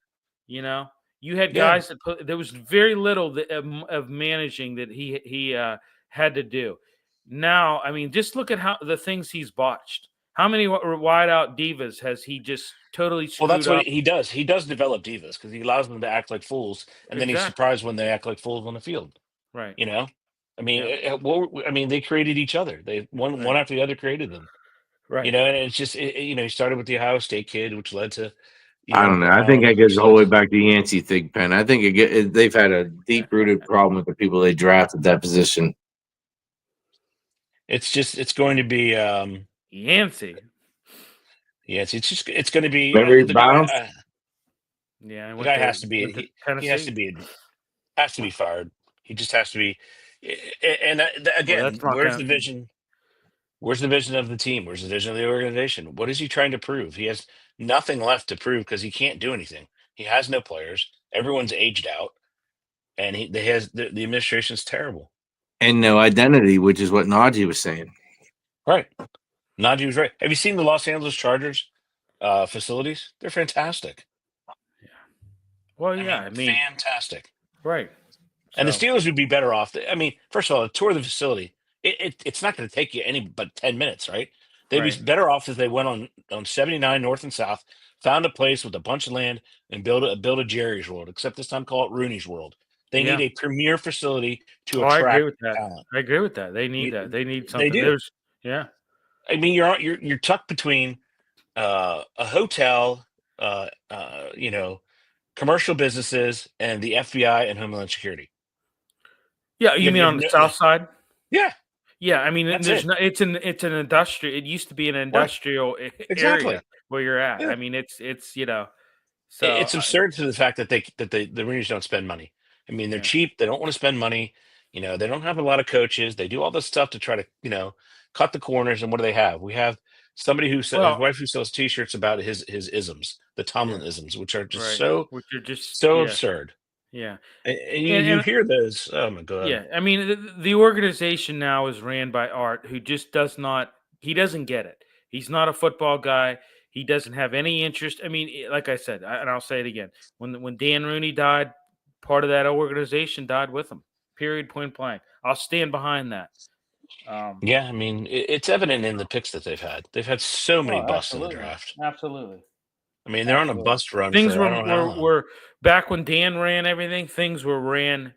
A: You had guys that there was very little of managing that he had to do. Now, I mean, just look at how the things he's botched. How many wideout divas has he just totally screwed
B: up? Well, that's what
A: he
B: does. He does develop divas because he allows them to act like fools, and then he's surprised when they act like fools on the field.
A: Right.
B: I mean, they created each other. They one after the other created them.
A: Right.
B: And it's just he started with the Ohio State kid, which led to.
C: I don't know. I think it goes all the way back to Yancey Thigpen. I think they've had a deep-rooted problem with the people they drafted that position.
B: It's going to be
A: Yancey.
B: Yes, it's going to be.
C: The
B: guy has to be. He has to be fired. He just has to be. And again, where's the vision? Where's the vision of the team? Where's the vision of the organization? What is he trying to prove? He has nothing left to prove because he can't do anything. He has no players. Everyone's aged out, and the administration's terrible.
C: And no identity, which is what Najee was saying.
B: Right. Najee was right. Have you seen the Los Angeles Chargers facilities? They're fantastic.
A: Yeah. Well, I mean
B: fantastic.
A: Right.
B: And the Steelers would be better off. I mean, first of all, a tour of the facility, it's not going to take you any but 10 minutes, right? They'd be better off if they went on 79 north and south, found a place with a bunch of land, and build a Jerry's World, except this time call it Rooney's World. They need a premier facility to attract
A: I agree with that.
B: talent.
A: I agree with that. They need that. They need something.
B: They do.
A: I
B: mean, you're tucked between a hotel, commercial businesses, and the FBI and Homeland Security.
A: Yeah, you mean on the south side?
B: Yeah.
A: Yeah, I mean, it's an industrial. It used to be an industrial area where you're at. Yeah. I mean, it's So
B: it's absurd to the fact that the Rangers don't spend money. I mean, they're cheap. They don't want to spend money. They don't have a lot of coaches. They do all this stuff to try to cut the corners. And what do they have? We have somebody his wife who sells T-shirts about his isms, the Tomlin isms, which are just so absurd.
A: Yeah,
B: and you hear those. Oh my god.
A: Yeah, I mean, the organization now is ran by Art, who just doesn't get it. He's not a football guy. He doesn't have any interest. I mean, like I said, and I'll say it again: when Dan Rooney died, part of that organization died with him. Period. Point blank. I'll stand behind that.
B: Yeah, I mean, it's evident in the picks that they've had. They've had so many busts in the draft.
A: Absolutely.
B: I mean, they're on a bust run.
A: Things were back when Dan ran everything. Things were ran.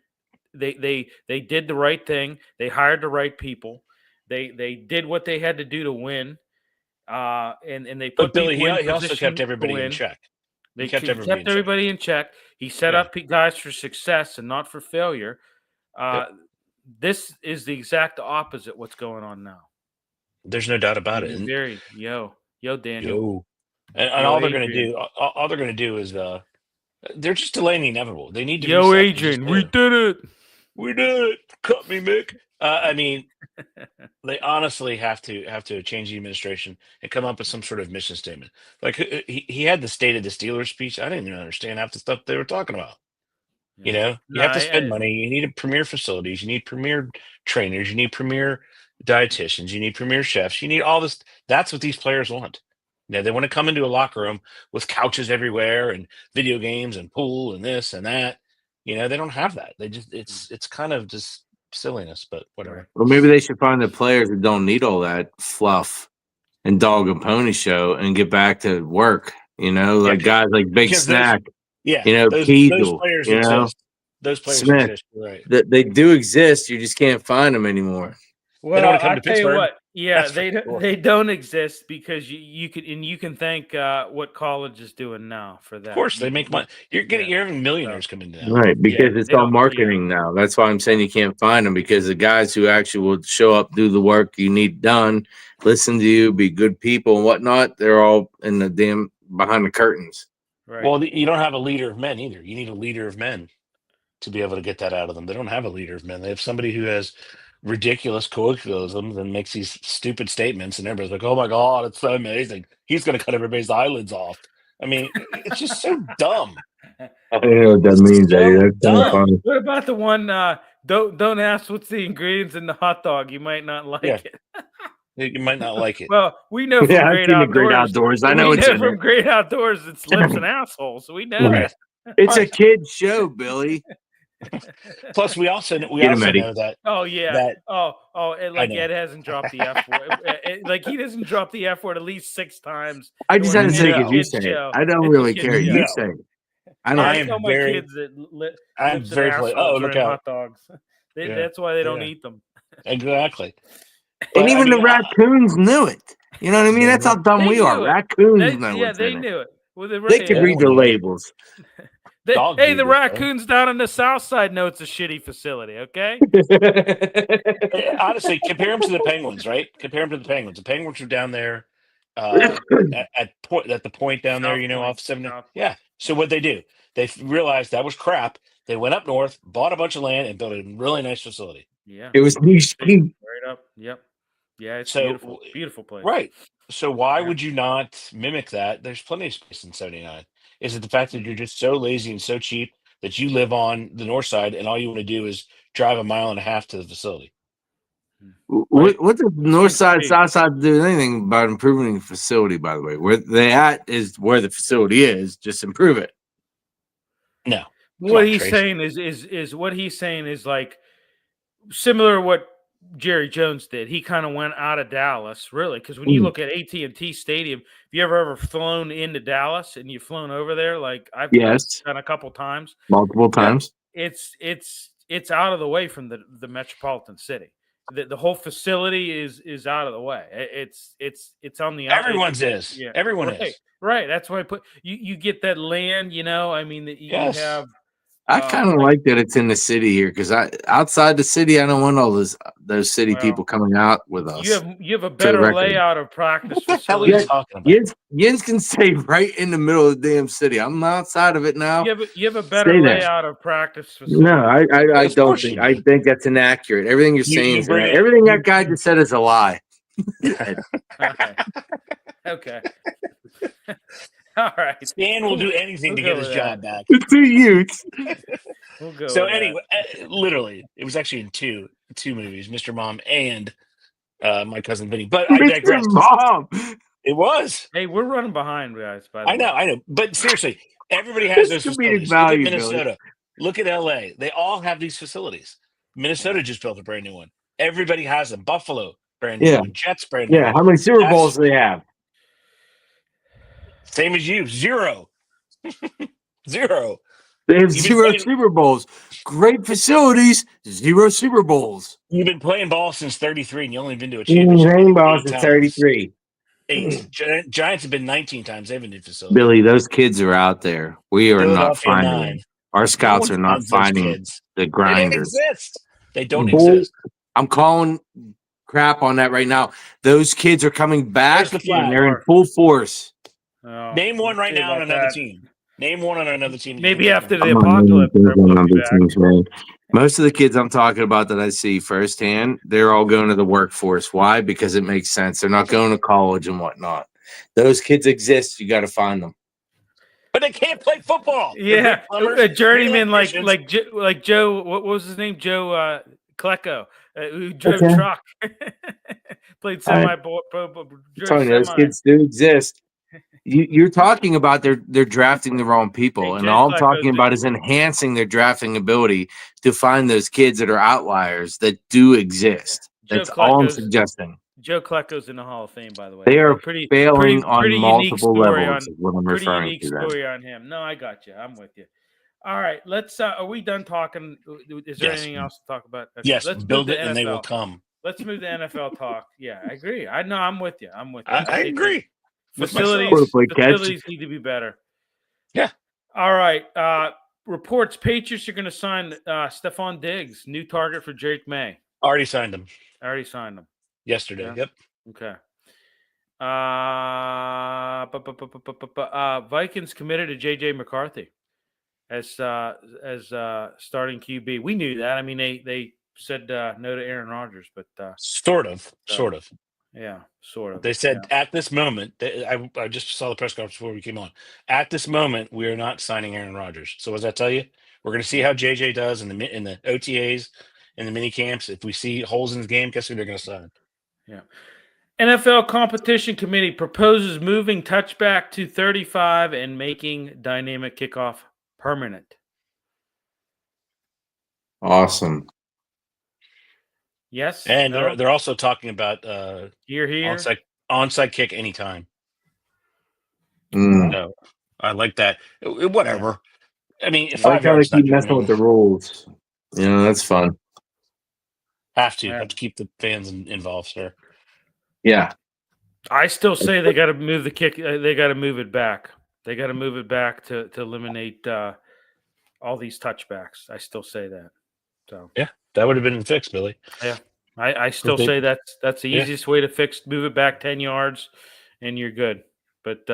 A: They did the right thing. They hired the right people. They did what they had to do to win. And they put.
B: But Billy, he also kept everybody in check.
A: They kept everybody in check. He set up guys for success and not for failure. This is the exact opposite. What's going on now?
B: There's no doubt about it.
A: Yo, Daniel.
B: And all they're going to do is they're just delaying the inevitable. They need to.
A: Yo, Adrian, we did it.
B: We did it. Cut me, Mick. I mean, they honestly have to change the administration and come up with some sort of mission statement. Like he had the State of the Steelers speech. I didn't even understand half the stuff they were talking about. You have to spend money. You need a premier facilities. You need premier trainers. You need premier dietitians. You need premier chefs. You need all this. That's what these players want. They want to come into a locker room with couches everywhere and video games and pool and this and that. They don't have that. They just it's kind of just silliness, but whatever.
C: Well, maybe they should find the players that don't need all that fluff and dog and pony show and get back to work. Guys like Big Snack.
B: Those
C: Keezel,
B: players exist. Those players
C: Smith,
B: exist. You're right.
C: they do exist. You just can't find them anymore.
B: They don't
A: Well,
B: wanna come
A: I
B: to
A: tell you
B: Pittsburgh.
A: what, yeah,
B: That's for sure.
A: they don't exist because you can thank what college is doing now for that.
B: Of course, they make money. You're having millionaires come in now.
C: Right, because
A: Yeah,
C: it's
A: they
C: all
A: don't.
C: marketing now. That's why I'm saying you can't find them, because the guys who actually will show up, do the work you need done, listen to you, be good people and whatnot, they're all in the damn behind the curtains.
A: Right.
B: Well, you don't have a leader of men either. You need a leader of men to be able to get that out of them. They don't have a leader of men. They have somebody who has ridiculous colloquialisms and makes these stupid statements, and everybody's like, "Oh my god, it's so amazing! He's going to cut everybody's eyelids off." I mean, it's just so dumb.
C: I don't know what that
B: It's
C: means.
B: so
C: Eddie. That's kind of
B: dumb.
C: funny.
A: What about the one? Don't ask what's the ingredients in the hot dog. You might not like
B: Yeah.
A: it.
B: You might not like it.
A: Well, we know from
C: Yeah, I've
A: Great
C: seen the
A: Outdoors.
C: Great Outdoors. I know
A: we
C: it's
A: know
C: in
A: from
C: it.
A: Great Outdoors. It's lips and assholes. So we know
C: Right.
A: that.
C: It's a kid's show, Billy.
B: Plus, we also know
C: Eddie.
B: that.
A: Oh yeah.
B: That
A: Like
B: know.
A: Ed hasn't dropped the F word. Like he doesn't drop the F word at least 6 times.
C: I just had to
A: during
C: say
A: any
C: because you
A: kid's
C: say it.
A: show.
C: I don't
A: It's a
C: really
A: kid's
C: care. You
B: show.
C: say it. I
A: Yeah,
C: don't.
A: I
B: I am
A: tell my
B: very-
A: kids that
B: I'm
A: lips and
B: very polite.
A: assholes
B: Oh,
A: are
B: look
A: in
B: out.
A: hot dogs.
B: Yeah.
A: That's why they don't
B: Yeah.
A: eat them.
B: Exactly.
C: And
B: But,
C: even the raccoons knew it. You know what I mean?
B: They
C: That's how dumb
A: They
C: we are.
A: knew it.
C: Raccoons know
A: Yeah,
C: what's
A: they
C: in it.
A: knew it. Well,
C: They could read the
B: Yeah.
C: labels.
B: Dogs
A: Hey,
B: do
A: the
B: this, though.
A: raccoons down on the south side know it's a shitty facility, okay?
B: Honestly, compare them to the Penguins, right? Compare them to the Penguins. The Penguins are down there at the point down there,
A: South Point,
B: off 70.
A: South Point.
B: Yeah. So what'd they do? They realized that was crap. They went up north, bought a bunch of land, and built a really nice facility.
A: Yeah.
C: It was niche.
A: Right up. Yep. Yeah, it's
B: So,
A: beautiful. Beautiful place.
B: Right. So why
A: Yeah.
B: would you not mimic that? There's plenty of space in 79. Is it the fact that you're just so lazy and so cheap that you live on the north side and all you want to do is drive 1.5 miles to the facility?
C: What does north side,
A: Big.
C: south side do anything about improving the facility, by the way? Where they at is where the facility is. Just improve it.
B: No.
A: What
B: on,
A: he's
B: Trace.
A: saying is what he's saying is like similar to what Jerry Jones did. He kind of went out of Dallas, really, because when you look at AT&T Stadium, if you ever flown into Dallas and you've flown over there, like I've done a couple times,
C: multiple times.
A: It's out of the way from the metropolitan city. The whole facility is out of the way. It's on the
B: Everyone's is.
A: Yeah,
B: Everyone
A: right,
B: is.
A: right. That's why I put you get that land. I mean that you have.
C: I kind of like that it's in the city here, because outside the city, I don't want all those city people coming out with us.
A: You have a better layout of practice facility.
B: What the hell are you talking about?
C: Jens can stay right in the middle of the damn city. I'm outside of it now.
A: You have a better layout of practice facility.
C: No, I don't think. I think that's inaccurate. Everything you're saying is inaccurate. Everything that guy just said is a lie.
A: Okay. All right.
B: Stan will do anything to get his job back.
C: The 2 youths.
A: We'll go.
B: So anyway, literally, it was actually in two movies, Mr. Mom and My Cousin Vinny. But I digress.
C: Mr. Mom.
B: It was.
A: Hey, we're running behind, guys. By the way.
B: I know. But seriously, everybody has those facilities. Look at Minnesota. Look at LA. They all have these facilities. Minnesota just built a brand new one. Everybody has them. Buffalo, brand new one. Jets, brand new one.
C: How many Super Bowls do they have?
B: Same as you. 0. 0.
C: They have 0 Super Bowls. Great facilities, 0 Super Bowls.
B: You've been playing ball since 33, and you only been to a championship.
C: Playing ball since 33.
B: 8. Giants have been 19 times. They have a new facility.
C: Billy, those kids are out there. We are not finding
B: 9.
C: Our scouts are not finding the grinders.
B: They don't exist. They don't exist.
C: I'm calling crap on that right now. Those kids are coming back, and they're in full force.
B: Oh, Name one right now on another team. Name one on another team.
A: Maybe after the apocalypse.
C: Most of the kids I'm talking about that I see firsthand, they're all going to the workforce. Why? Because it makes sense. They're not going to college and whatnot. Those kids exist. You got to find them.
B: But they can't play football.
A: Yeah, a journeyman like Joe. What was his name? Joe Klecko, who drove truck, played semi-pro.
C: Those kids do exist. You're talking about they're drafting the wrong people, and all I'm talking about is enhancing their drafting ability to find those kids that are outliers that do exist. That's all I'm suggesting.
A: Joe Klecko's in the Hall of Fame, by the way.
C: They are failing on multiple levels. Is what I'm referring to.
A: Pretty unique story on him. No, I got you. I'm with you. All right, let's. Are we done talking? Is there
B: Yes.
A: anything else to talk about? Okay,
B: Yes,
A: let's
B: build
A: move
B: it
A: to
B: and they will
A: NFL.
B: come.
A: Let's move to NFL talk. Yeah, I agree. I know. I'm with you. I'm with you.
B: I agree with myself.
A: Facilities need to be better.
B: Yeah.
A: All right. Reports: Patriots are going to sign Stephon Diggs, new target for Drake May.
B: Already signed them
A: I already signed them
B: yesterday.
A: Yeah.
B: Yep.
A: Okay. Vikings committed to JJ McCarthy as starting QB. We knew that. I mean, they said no to Aaron Rodgers, but
B: Sort of.
A: yeah, sort of.
B: They said at this moment, I just saw the press conference before we came on. At this moment, we are not signing Aaron Rodgers. So what does that tell you? We're going to see how JJ does in the OTAs, in the mini camps. If we see holes in his game, guess who they're going to sign?
A: Yeah. NFL Competition Committee proposes moving touchback to 35 and making dynamic kickoff permanent.
C: Awesome.
A: Yes.
B: And
A: no?
B: they're also talking about
A: Here.
B: onside kick anytime.
C: Mm.
B: No, I like that. Whatever. I mean,
C: I
B: 5
C: like how they
B: yards not
C: keep
B: gonna
C: messing with
B: win.
C: the rules. That's fun.
B: Have to keep the fans involved, sir.
C: Yeah.
A: I still say they got to move the kick. They got to move it back. They got to move it back to eliminate all these touchbacks. I still say that. So
B: yeah, that would have been fixed, Billy.
A: Yeah, I still say that's the easiest way to fix. Move it back 10 yards, and you're good. But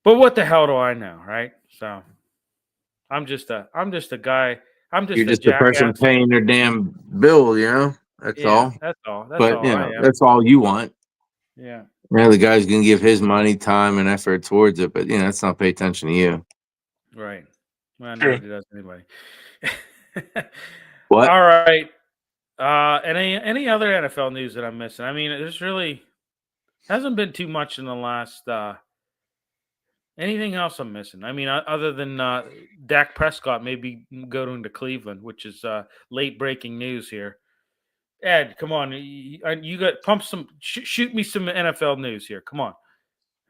A: what the hell do I know, right? So I'm just a guy. I'm just
C: You're
A: a
C: just the person
A: jackass.
C: paying their damn bill, That's all.
A: That's all. That's
C: But
A: all I am.
C: that's all you want.
A: Yeah.
C: The guy's gonna give his money, time, and effort towards it, but let's not pay attention to you.
A: Right. Well,
B: True.
A: nobody does anyway.
C: What?
A: All right. Any other NFL news that I'm missing? I mean, there's really hasn't been too much in the last. Anything else I'm missing? I mean, other than Dak Prescott maybe going to Cleveland, which is late breaking news here. Ed, come on, you got pump some. Shoot me some NFL news here. Come on.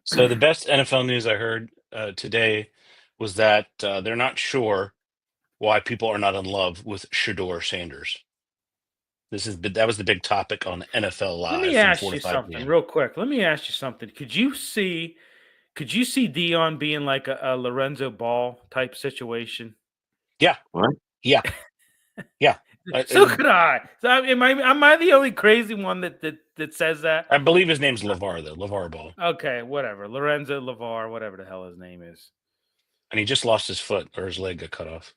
B: So the best NFL news I heard today was that they're not sure why people are not in love with Shador Sanders. That was the big topic on NFL Live.
A: Let me ask you something real quick. Let me ask you something. Could you see Dion being like a Lorenzo Ball type situation?
B: Yeah.
C: What?
B: Yeah. Yeah.
A: So could I. So am I the only crazy one that says that?
B: I believe his name's LeVar, though. LeVar Ball.
A: Okay, whatever. Lorenzo LeVar, whatever the hell his name is.
B: And he just lost his foot, or his leg got cut off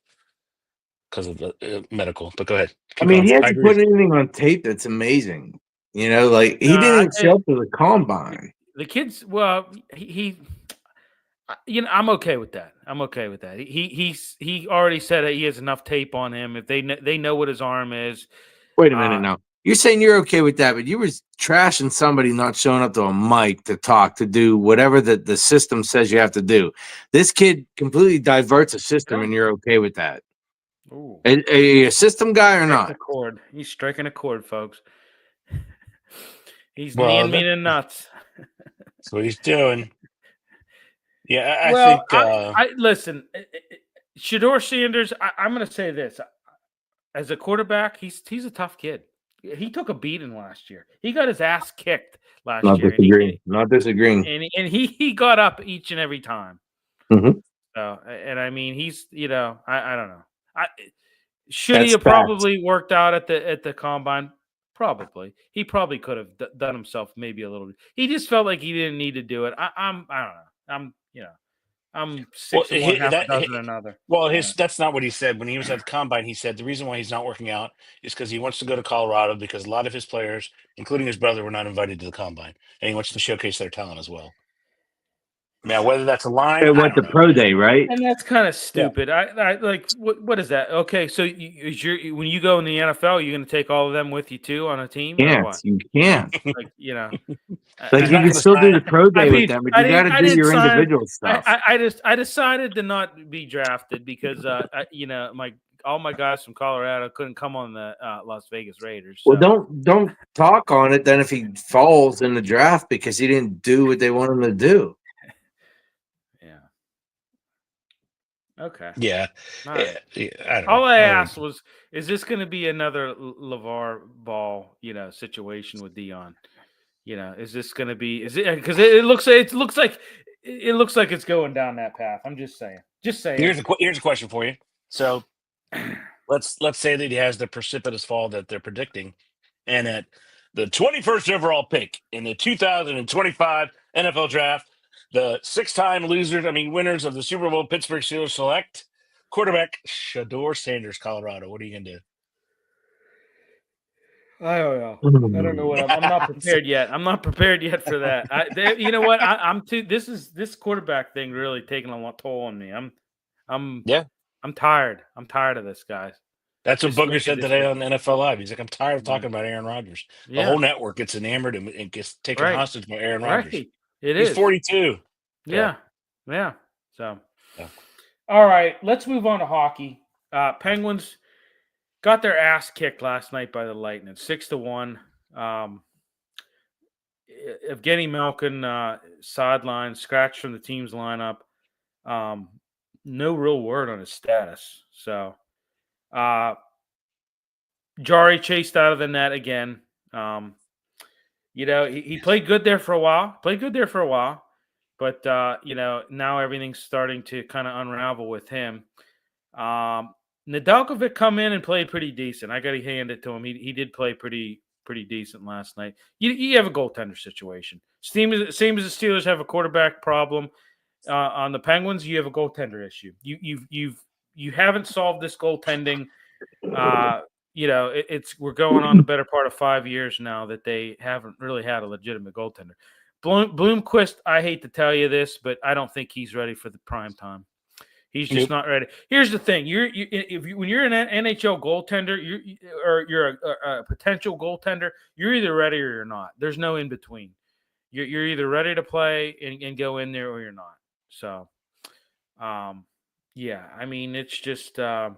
B: because of the medical. But go ahead.
C: He hasn't put anything on tape that's amazing. He didn't even show up to the combine.
A: The kids, well, he I'm okay with that. He already said that he has enough tape on him. If they know what his arm is.
C: Wait a minute now. You're saying you're okay with that, but you were trashing somebody not showing up to a mic to talk, to do whatever the system says you have to do. This kid completely diverts a system, and you're okay with that.
A: Ooh.
C: A system guy or not?
A: He's striking a chord, folks. He's kneeing me in the nuts.
B: That's what he's doing. Yeah, I think.
A: I listen, Shador Sanders. I'm going to say this: as a quarterback, he's a tough kid. He took a beating last year. He got his ass kicked last year.
C: Not disagreeing.
A: And he got up each and every time.
C: Mm-hmm.
A: So, and I mean, he's I don't know. Should he have probably worked out at the combine? Probably. He probably could have done himself maybe a little bit. He just felt like he didn't need to do it. I don't know. I'm 6'1", half a dozen another.
B: Well, that's not what he said. When he was at the combine, he said the reason why he's not working out is because he wants to go to Colorado because a lot of his players, including his brother, were not invited to the combine, and he wants to showcase their talent as well. Now, whether that's a line,
C: it went to pro day, right?
A: And that's kind of stupid. Yeah. I like what is that? Okay, so when you go in the NFL, you're going to take all of them with you too on a team?
C: You can't.
A: Like
C: you can still do the pro day with them, but you got to do your individual stuff.
A: I decided to not be drafted because all my guys from Colorado couldn't come on the Las Vegas Raiders. So.
C: Well, don't talk on it then if he falls in the draft because he didn't do what they want him to do.
A: Okay.
B: Yeah.
A: All right.
B: I don't
A: All
B: know.
A: I asked was, is this going to be another LeVar Ball, situation with Dion? Is this going to be? Is it because it looks like it's going down that path. I'm just saying. Just saying.
B: Here's a question for you. So let's say that he has the precipitous fall that they're predicting, and at the 21st overall pick in the 2025 NFL Draft, the winners of the Super Bowl, Pittsburgh Steelers select quarterback Shador Sanders, Colorado. What are you gonna do?
A: I don't know. I don't know what I'm not prepared yet. I'm not prepared yet for that. You know what? I'm too. This quarterback thing really taking a toll on me. I'm
B: Yeah.
A: I'm tired. I'm tired of this, guys.
B: That's what
A: Just
B: Booger
A: make a
B: said today
A: decision.
B: on NFL Live. He's like, I'm tired of
A: Yeah.
B: talking about Aaron Rodgers. The
A: Yeah.
B: whole network gets enamored and gets taken
A: Right.
B: hostage by Aaron Rodgers.
A: Right. It
B: He's
A: is.
B: 42.
A: Yeah. Yeah. So,
B: Yeah.
A: all right. Let's move on to hockey. Penguins got their ass kicked last night by the Lightning, 6-1. Evgeny Malkin sideline, scratched from the team's lineup. No real word on his status. So, Jari chased out of the net again. He played good there for a while. But now everything's starting to kind of unravel with him. Nedeljkovic come in and played pretty decent. I got to hand it to him. He did play pretty decent last night. You have a goaltender situation. Same as the Steelers have a quarterback problem. On the Penguins, you have a goaltender issue. You haven't solved this goaltending. We're going on the better part of 5 years now that they haven't really had a legitimate goaltender. Bloomquist, I hate to tell you this, but I don't think he's ready for the prime time. He's just not ready. Here's the thing: when you're an NHL goaltender, you're a potential goaltender. You're either ready or you're not. There's no in between. You're either ready to play and go in there, or you're not. So, it's just I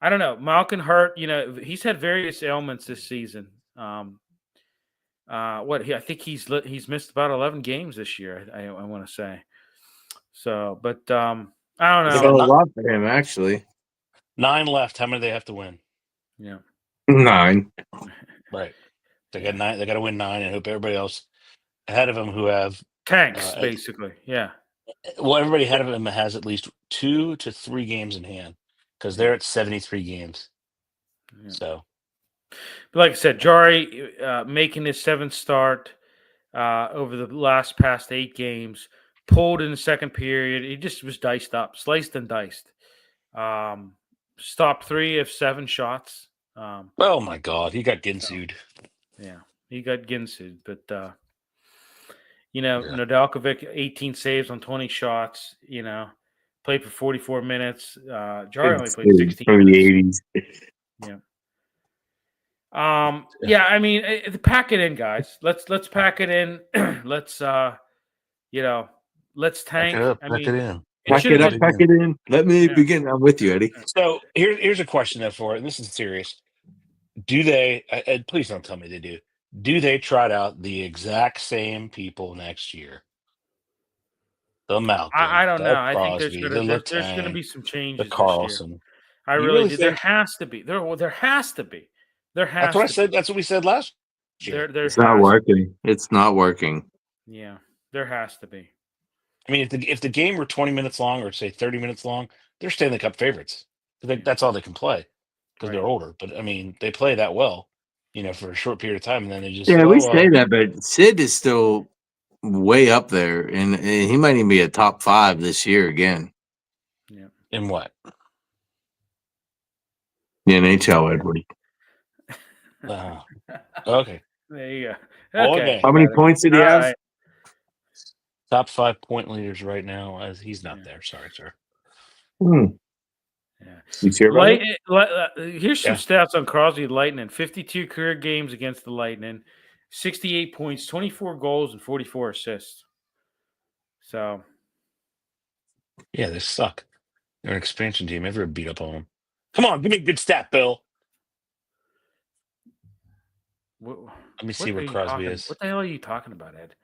A: don't know. Malkin hurt. He's had various ailments this season. I think he's missed about 11 games this year. I want to say. So, but I don't
C: It's a
A: know.
C: lot for him, actually.
B: 9 left. How many do they have to win?
A: Yeah.
C: 9.
B: Right. They got 9. They got to win 9 and hope everybody else ahead of them who have
A: tanks, basically. Yeah.
B: Well, everybody ahead of them has at least 2 to 3 games in hand because they're at 73 games.
A: Yeah.
B: So,
A: like I said, Jari making his 7th start over the past 8 games, pulled in the second period. He just was diced up, sliced and diced. Stopped 3 of 7 shots.
B: oh my God, he got ginsued.
A: Yeah, he got ginsued. But Nedeljkovic 18 saves on 20 shots. Played for 44 minutes. Jari only played 16 minutes. Yeah. Pack it in, guys. Let's pack it in. let's tank.
B: Pack it up, pack it in.
C: Pack it up, pack it in. Let me begin. I'm with you, Eddie.
B: So here's a question though for it, and this is serious. Do they? Please don't tell me they do. Do they trot out the exact same people next year? The Malkin.
A: I don't know.
B: Crosby,
A: I think there's going to be some changes.
B: The Carlson.
A: This year. I really do. There has to be. There has to be.
B: That's what I said. That's what we said last year.
C: It's not working. It's not working.
A: Yeah, there has to be.
B: I mean, if the game were 20 minutes long or say 30 minutes long, they're Stanley Cup favorites. That's all they can play because they're older. But I mean, they play that well, for a short period of time, and then they just
C: we say that, but Sid is still way up there, and he might even be a top 5 this year again.
A: Yeah.
B: In what?
C: The NHL, Edward.
B: Okay.
A: There you go.
B: Okay.
C: How many points did he have?
A: Right.
B: Top 5 point leaders right now. As he's not there. Sorry, sir.
A: Yeah.
C: Here's
A: some stats on Crosby Lightning. 52 career games against the Lightning, 68 points, 24 goals, and 44 assists. So,
B: yeah, they suck. They're an expansion team. Everyone beat up on them. Come on, give me a good stat, Bill. Let me see where Crosby is.
A: What the hell are you talking about, Ed?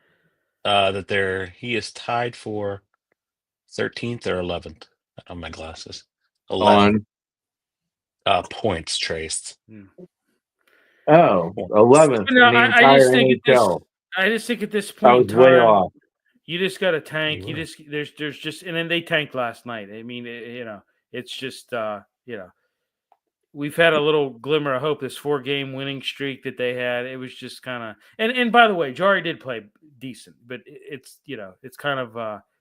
B: That he is tied for 13th or 11th. on my glasses. 11 points traced.
C: Oh,
B: Points.
C: 11th
A: No,
C: in the
A: I
C: entire
A: just think at this.
C: NHL.
A: I just think at this
C: I
A: point
C: was
A: in
C: way
A: time,
C: off.
A: you just got to tank.
B: You
A: You
B: were.
A: just there's just and then they tanked last night. I mean, it's just we've had a little glimmer of hope. This 4-game winning streak that they had, it was just kind of and by the way, Jari did play decent, but it's it's kind of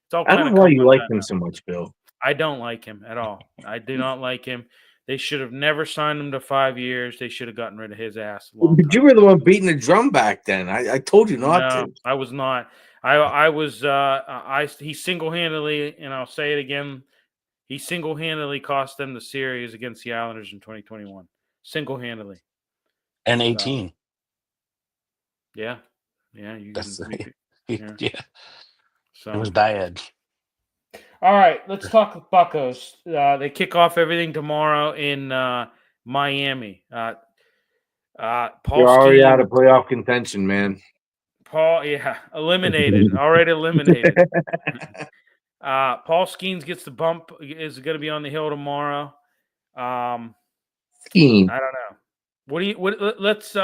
A: it's all
C: I
A: kind
C: don't
A: of
C: know why
A: come
C: you like
A: undone
C: him
A: now.
C: so much, Bill.
A: I don't like him at all. I do not like him. They should have never signed him to 5 years. They should have gotten rid of his ass a long
C: But you
A: time
C: were
A: ago.
C: the one beating the drum back then. I told you not
A: No,
C: to.
A: I was not. I was he single-handedly, and I'll say it again, he single-handedly cost them the series against the Islanders in 2021. Single-handedly.
B: And
A: So,
B: 18.
A: yeah. Yeah, you can
B: That's
A: yeah.
B: yeah.
A: So
B: It was bad.
A: all right, let's talk Buccos. They kick off everything tomorrow in Miami. Paul
C: You're already out
A: Skeens,
C: of playoff contention, man.
A: eliminated, already eliminated. Paul Skeens gets the bump. Is going to be on the hill tomorrow.
C: Scheme.
A: I don't know. What do you? Let's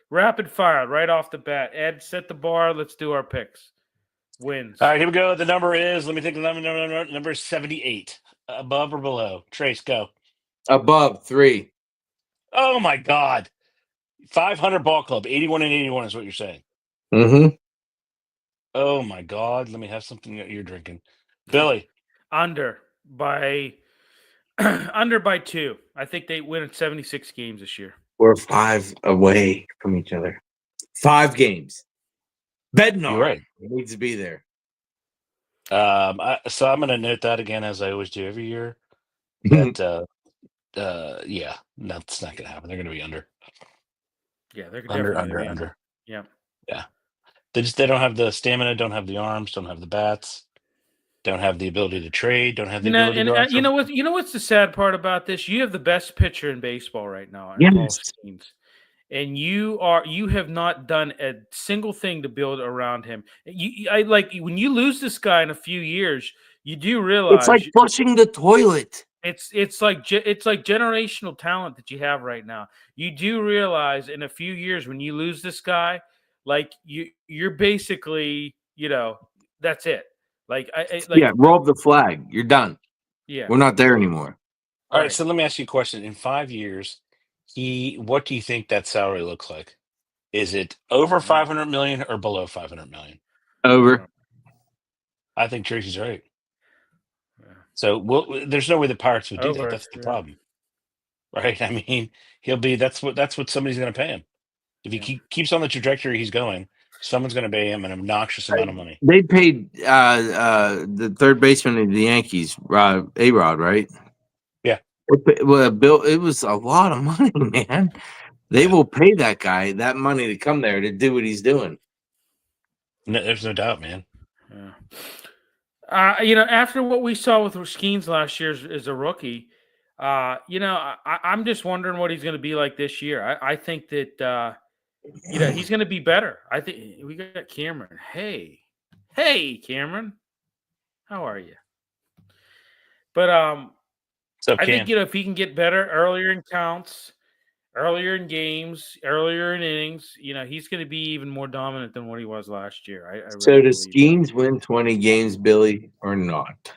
A: rapid fire right off the bat. Ed, set the bar. Let's do our picks. Wins.
B: All right, here we go. The number is, let me think, the number is 78. Above or below? Trace, go.
C: Above 3.
B: Oh, my God. 500 ball club. 81 and 81 is what you're saying.
C: Mm-hmm.
B: Oh, my God. Let me have something that you're drinking. Billy.
A: Under by 2. I think they win 76 games this year.
C: We're 5 away from each other. 5 games. Bednar
B: You're right.
C: needs to be there.
B: So I'm going to note that again, as I always do every year. That, yeah, that's not going to happen. They're going to be under.
A: Yeah, they're
B: Under.
A: definitely under. Yeah.
B: Yeah. They don't have the stamina, don't have the arms, don't have the bats, don't have the ability to trade, don't have the ability to go after.
A: You know what's the sad part about this? You have the best pitcher in baseball right now,
C: Yes.
A: Paul Skeens. And you have not done a single thing to build around him. I like when you lose this guy in a few years, you do realize
C: It's like flushing the toilet.
A: It's like generational talent that you have right now. You do realize in a few years when you lose this guy, like you're basically, that's it.
C: Roll up the flag. You're done.
A: Yeah,
C: We're not there anymore.
B: All right, so let me ask you a question. In 5 years, what do you think that salary looks like? Is it over 500 million or below 500 million?
C: Over.
B: I think Tracy's right. Yeah. So there's no way the Pirates would do that. That's the problem, right? I mean, that's what somebody's going to pay him. If he keeps on the trajectory he's going, someone's going to pay him an obnoxious amount of money.
C: They paid the third baseman of the Yankees, A-Rod, right?
B: Yeah.
C: Well, Bill, it was a lot of money, man. They will pay that guy that money to come there to do what he's doing.
B: No, there's no doubt, man.
A: Yeah. After what we saw with Skeens last year as a rookie, I'm just wondering what he's going to be like this year. I think that he's going to be better. I think we got Cameron. Hey, Cameron, how are you? But I think if he can get better earlier in counts, earlier in games, earlier in innings, he's going to be even more dominant than what he was last year. I really
C: does Skeens win 20 games, Billy, or not?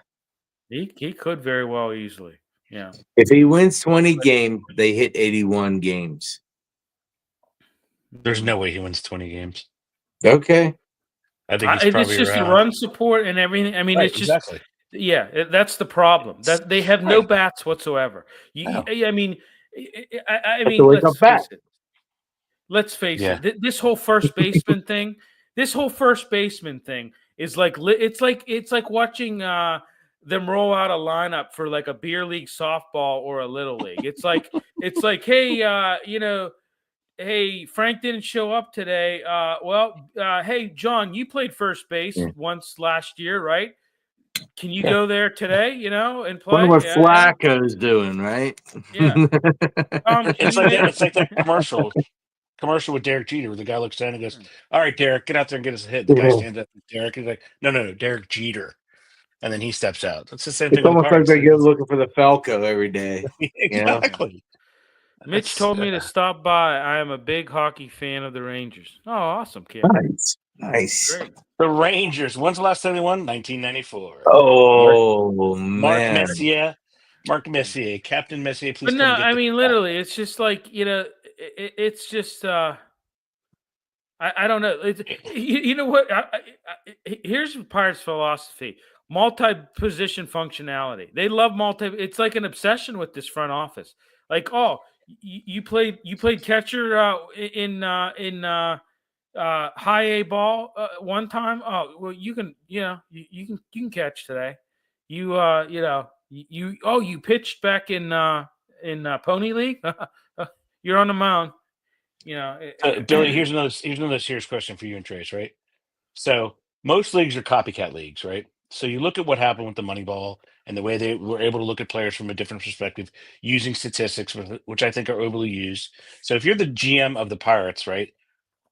A: He could very well easily. Yeah.
C: If he wins 20 games, they hit 81 games.
B: There's no way he wins 20 games.
C: Okay.
B: I think it's
A: just the run support and everything. I mean, it's just
B: exactly.
A: Yeah, that's the problem. That they have no bats whatsoever. I mean, let's face it. This whole first baseman thing, is like it's like watching them roll out a lineup for like a beer league softball or a little league. It's like hey, hey, Frank didn't show up today. Hey, John, you played first base once last year, right? Can you go there today, and play?
C: Wonder what Flacco's doing, right?
A: Yeah.
B: It's like that commercial with Derek Jeter where the guy looks down and goes, "All right, Derek, get out there and get us a hit." The guy stands up, Derek is like, No, Derek Jeter. and then he steps out. That's the same
C: It's
B: thing with the
C: almost like
B: Pirates.
C: they go looking for the Falco every day.
B: Exactly.
A: Mitch told me to stop by. I am a big hockey fan of the Rangers. Oh, awesome, kid.
C: Nice.
A: Great.
B: The Rangers. When's the last time they won? 1994.
C: Oh,
B: Mark
C: man.
B: Messier. Mark Messier. Captain Messier, please
A: But
B: come
A: no,
B: get
A: I
B: the
A: mean,
B: puck.
A: literally, it's just like, it's just, I don't know. You know what? Here's Pirates' philosophy: multi-position functionality. They love It's like an obsession with this front office. Like, oh, you played catcher in high A ball one time. Oh, well, you can you can catch today. You pitched back in Pony League. You're on the mound.
B: Billy, here's another serious question for you and Trace, right? So most leagues are copycat leagues, right? So you look at what happened with the Moneyball and the way they were able to look at players from a different perspective using statistics, which I think are overly used. So if you're the GM of the Pirates, right?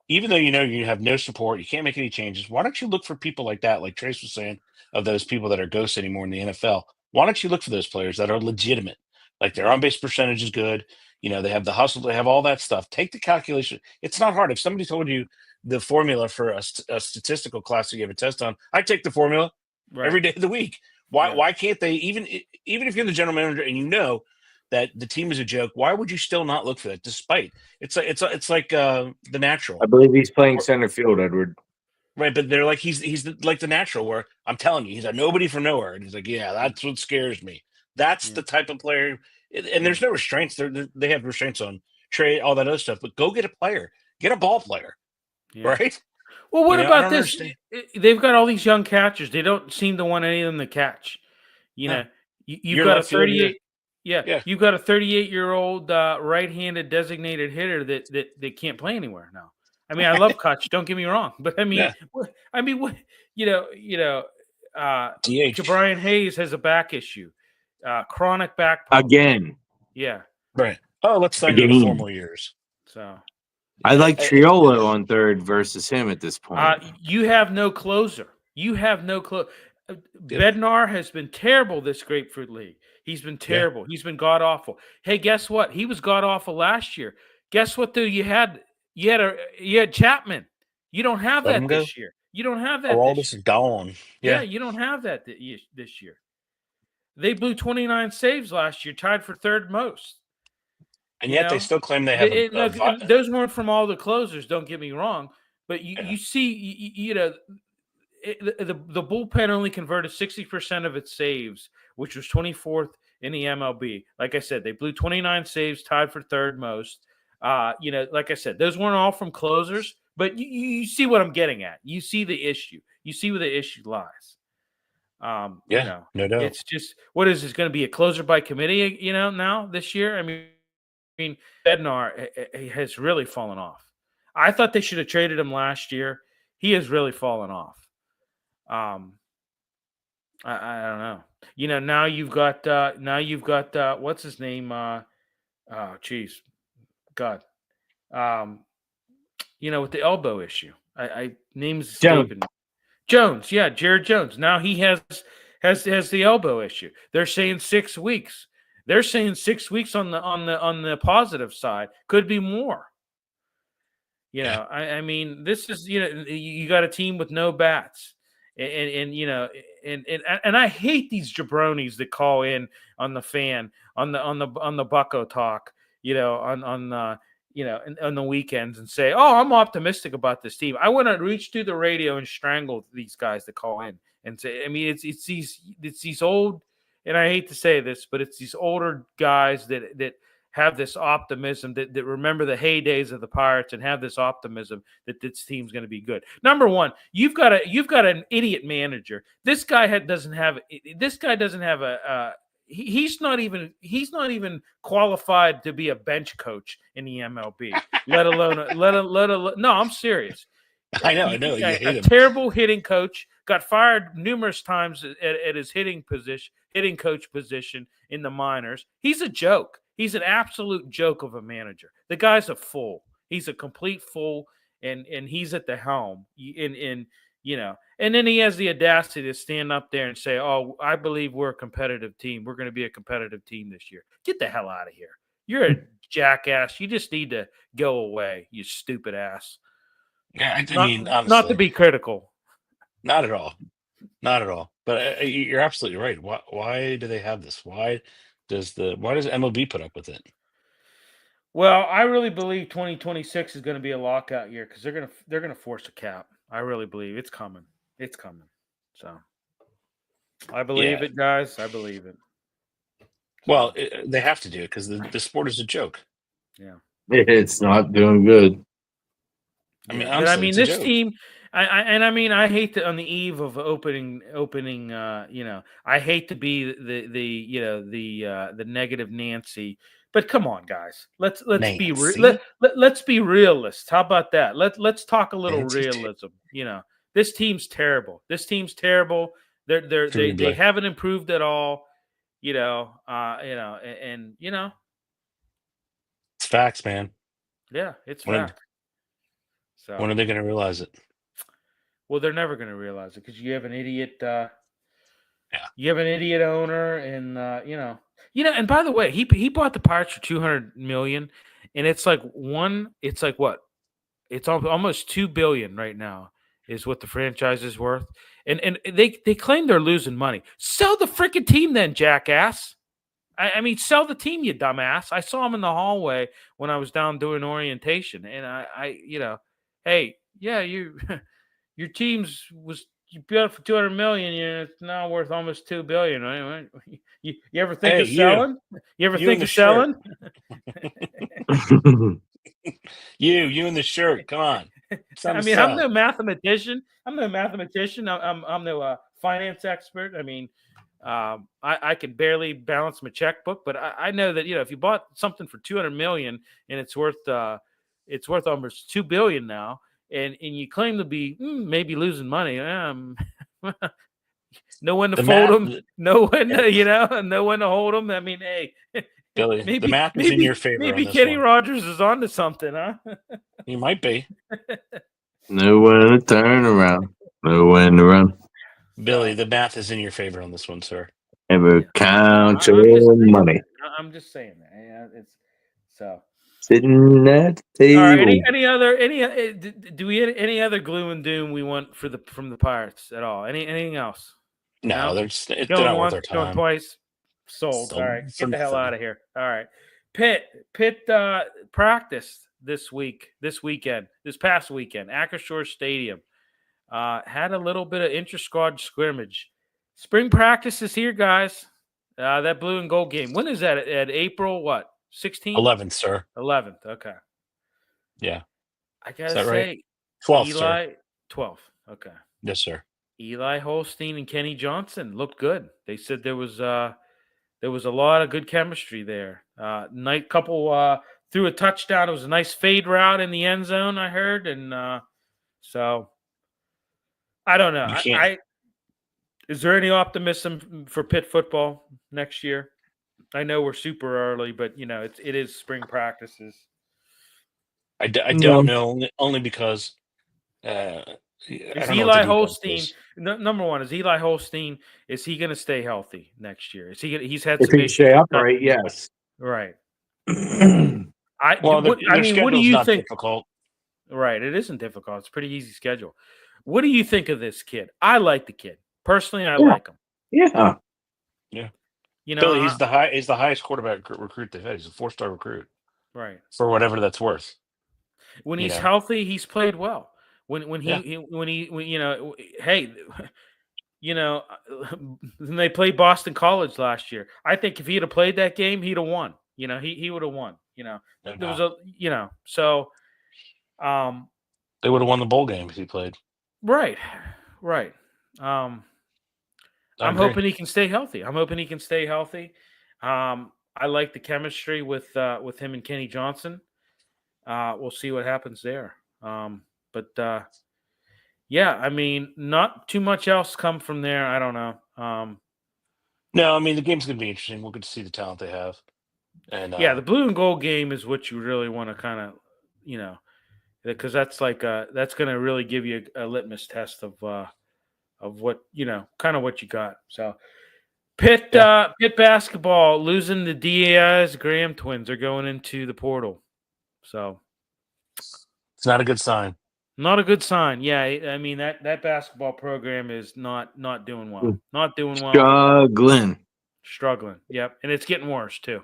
B: Even though you have no support, you can't make any changes. Why don't you look for people like that, like Trace was saying, of those people that are ghosts anymore in the NFL? Why don't you look for those players that are legitimate? Like their on base percentage is good. They have the hustle, they have all that stuff. Take the calculation. It's not hard. If somebody told you the formula for a statistical class that you have a test on, I take the formula every day of the week. Why can't they, even if you're the general manager and you know that the team is a joke, why would you still not look for that? Despite it's like the natural.
C: I believe he's playing center field, Edward.
B: Right, but they're like he's like the natural. Where I'm telling you, he's a nobody from nowhere, and he's like, yeah, that's what scares me. That's the type of player, and there's no restraints. They have restraints on trade, all that other stuff. But go get a player, get a ball player, right?
A: Well, what
B: I
A: about
B: don't
A: this?
B: understand.
A: They've got all these young catchers. They don't seem to want any of them to catch.
B: No.
A: You've
B: Your
A: got a
B: left field,
A: 38. Yeah,
B: yeah.
A: you've got a 38-year-old right-handed designated hitter that can't play anywhere now. I mean, I love Kutch. Don't get me wrong, but I mean, what
B: DH.
A: Jabrian Hayes has a back issue, chronic back problem.
C: Again.
A: Yeah.
B: Right. Oh, let's sign him to 4 more years.
A: So
C: I like Triolo on third versus him at this point.
A: you have no closer. You have no close. Bednar has been terrible this Grapefruit League. He's been terrible. Yeah. He's been god awful. Hey, guess what? He was god awful last year. Guess what? Though you had Chapman. You don't have that this year. You don't have that.
B: All this is gone.
A: Yeah, you don't have that this year. They blew 29 saves last year, tied for third most.
B: And yet they still claim they have
A: those weren't from all the closers. Don't get me wrong, but you see, the bullpen only converted 60% of its saves, which was 24th in the MLB. Like I said, they blew 29 saves, tied for third most. Like I said, those weren't all from closers, but you see what I'm getting at. You see the issue. You see where the issue lies.
B: No doubt.
A: It's just, what is this going to be, a closer by committee? Now this year. I mean, Bednar has really fallen off. I thought they should have traded him last year. He has really fallen off. I don't know. Now you've got what's his name? Geez, God. With the elbow issue. I name's escaping. Jones, yeah, Jared Jones. Now he has the elbow issue. They're saying 6 weeks. They're saying 6 weeks on the positive side. Could be more. I mean, this is you got a team with no bats. And I hate these jabronis that call in on the fan on the Bucko talk, on the weekends and say, "Oh, I'm optimistic about this team." I want to reach through the radio and strangle these guys that call in and say, I mean, it's these old, and I hate to say this, but it's these older guys that have this optimism, that remember the heydays of the Pirates and have this optimism that this team's going to be good. Number one, you've got an idiot manager. This guy doesn't have a he's not even qualified to be a bench coach in the MLB, let alone no, I'm serious.
B: I know. You hate him.
A: Terrible hitting coach, got fired numerous times at his hitting coach position in the minors. He's a joke. He's an absolute joke of a manager. The guy's a fool. He's a complete fool, and he's at the helm. And and then he has the audacity to stand up there and say, "Oh, I believe we're a competitive team. We're going to be a competitive team this year." Get the hell out of here. You're a jackass. You just need to go away, you stupid ass.
B: Yeah, I
A: Not,
B: mean,
A: not to
B: honestly,
A: be critical.
B: not at all. Not at all. But you're absolutely right. Why do they have this? Why does MLB put up with it?
A: Well, I really believe 2026 is going to be a lockout year because they're gonna force a cap. I really believe it's coming. It's coming. So I believe
B: Yeah.
A: it, guys. I believe it.
B: Well, they have to do it because the sport is a joke.
A: Yeah.
C: It's not doing good.
B: I mean,
A: But I
B: honestly,
A: mean,
B: it's a
A: this
B: joke.
A: team, I hate to on the eve of opening. I hate to be the negative Nancy. But come on, guys, let's
B: Nancy.
A: let's be realists. How about that? Let's talk a little
B: Nancy
A: realism. This team's terrible. This team's terrible. They
B: Terrible.
A: haven't improved at all.
B: It's facts, man.
A: Yeah, it's
B: When
A: fact. So
B: when are they going to realize it?
A: well, they're never going to realize it because you have an idiot.
B: Yeah.
A: You have an idiot owner, and And by the way, he bought the Pirates for $200 million, and it's like It's like what? It's almost $2 billion right now is what the franchise is worth, and they claim they're losing money. Sell the freaking team, then, jackass. I mean, sell the team, you dumbass. I saw him in the hallway when I was down doing orientation, and hey, yeah, your team's was you built for 200 million, it's now worth almost 2 billion, right? You ever think
B: Hey,
A: of selling? You ever
B: you
A: think
B: in the
A: of
B: shirt.
A: selling?
B: You in the shirt. Come on. It's time
A: I
B: to
A: mean, I'm
B: sell.
A: no mathematician. I'm no finance expert. I mean, I can barely balance my checkbook, but I know that if you bought something for 200 million and it's worth almost 2 billion now, and you claim to be maybe losing money, no one to
B: The
A: fold
B: math,
A: them, no one no one to hold them. I mean, hey,
B: Billy. The
A: maybe
B: math is in your
A: maybe
B: favor on
A: maybe
B: this
A: Kenny
B: one.
A: Rogers is onto something, huh?
B: You might be.
C: No one to turn around. No one to run.
B: Billy, the math is in your favor on this one, sir.
C: Ever
A: Yeah.
C: count
A: I'm just
C: your
A: saying
C: money.
A: that. I'm just saying that. Yeah, it's so.
C: Sitting at the
A: All right.
C: table.
A: Any other do we any other gloom and doom we want from the Pirates at all? Anything else?
B: No,
A: No.
B: they're
A: Going
B: not worth
A: once,
B: our
A: going
B: time.
A: twice. Sold. All
B: So
A: right.
B: for
A: Get the hell
B: nothing.
A: out of here. All right. Pitt practiced this past weekend, Acrisure Stadium. Had a little bit of inter-squad scrimmage. Spring practice is here, guys. That blue and gold game. When is that? At April what? 16th?
B: 11th, sir.
A: 11th. Okay.
B: Yeah.
A: I
B: Is
A: gotta
B: that right?
A: say,
B: 12th, sir.
A: 12th. Okay.
B: Yes, sir.
A: Eli Holstein and Kenny Johnson looked good. They said there was a lot of good chemistry there. Night couple threw a touchdown. It was a nice fade route in the end zone, I heard, and so I don't know.
B: You can't.
A: Is there any optimism for Pitt football next year? I know we're super early, but it is spring practices.
B: I
C: No.
B: don't know only because I
A: Is
B: don't know what the
A: Eli
B: defense
A: Holstein
B: is.
A: number one? Is Eli Holstein? Is he going to stay healthy next year? Is he? He's had
C: If
A: some
C: he
A: issues.
C: stay
A: With
C: upright, yes.
A: right.
C: No,
A: I
B: Well, their
A: mean, what do
B: schedule's
A: you
B: not
A: think?
B: difficult.
A: Right, it isn't difficult. It's a pretty easy schedule. What do you think of this kid? I like the kid personally. I
C: Yeah.
A: like him.
C: Yeah.
B: Yeah.
A: You know,
B: Billy, he's the highest quarterback recruit they've had. He's a 4-star recruit.
A: right.
B: For whatever that's worth.
A: When
B: You
A: he's
B: know.
A: healthy, he's played well. When
B: Yeah.
A: hey, they played Boston College last year. I think if he'd have played that game, he'd have won. He would have won.
B: No
A: There was
B: doubt.
A: so
B: They would have won the bowl game if he played.
A: right.
B: I
A: I'm
B: agree.
A: hoping he can stay healthy. I like the chemistry with him and Kenny Johnson. We'll see what happens there. But yeah, I mean, not too much else come from there. I don't know.
B: No, I mean the game's gonna be interesting. We'll get to see the talent they have. And
A: yeah, the blue and gold game is what you really want to kind of, because that's that's going to really give you a litmus test of what kind of what you got. So Pitt basketball losing the Diaz Graham twins are going into the portal. So
B: it's not a good sign.
A: not a good sign. Yeah, I mean that basketball program is not doing well. Not doing well.
C: Struggling.
A: Yep, and it's getting worse too.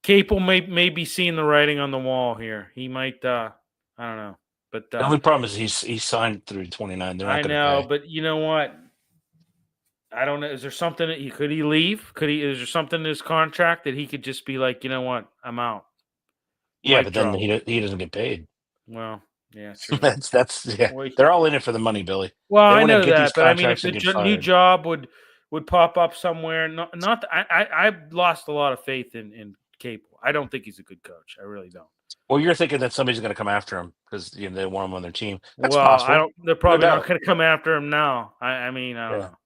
A: Capel may be seeing the writing on the wall here. He might. I don't know, but
B: The only problem is he's signed through 29. They're not
A: I
B: going to
A: know,
B: pay.
A: but you know what? I don't know. Is there something that could he leave? Is there something in his contract that he could just be like, you know what, I'm out?
B: Yeah,
A: Mic
B: but then
A: drop.
B: he doesn't get paid.
A: Well, yeah, true.
B: that's
A: Wait.
B: They're all in it for the money, Billy.
A: Well,
B: They
A: I
B: want to
A: know
B: get these
A: that, but I mean, if
B: contracts and
A: a
B: get
A: new
B: fired.
A: job would pop up somewhere, not I've lost a lot of faith in Capel. I don't think he's a good coach. I really don't.
B: Well, you're thinking that somebody's going to come after him because they want him on their team. That's
A: Well,
B: possible.
A: I don't. They're probably
B: No
A: not
B: doubt.
A: going to come after him now. I mean, I don't know.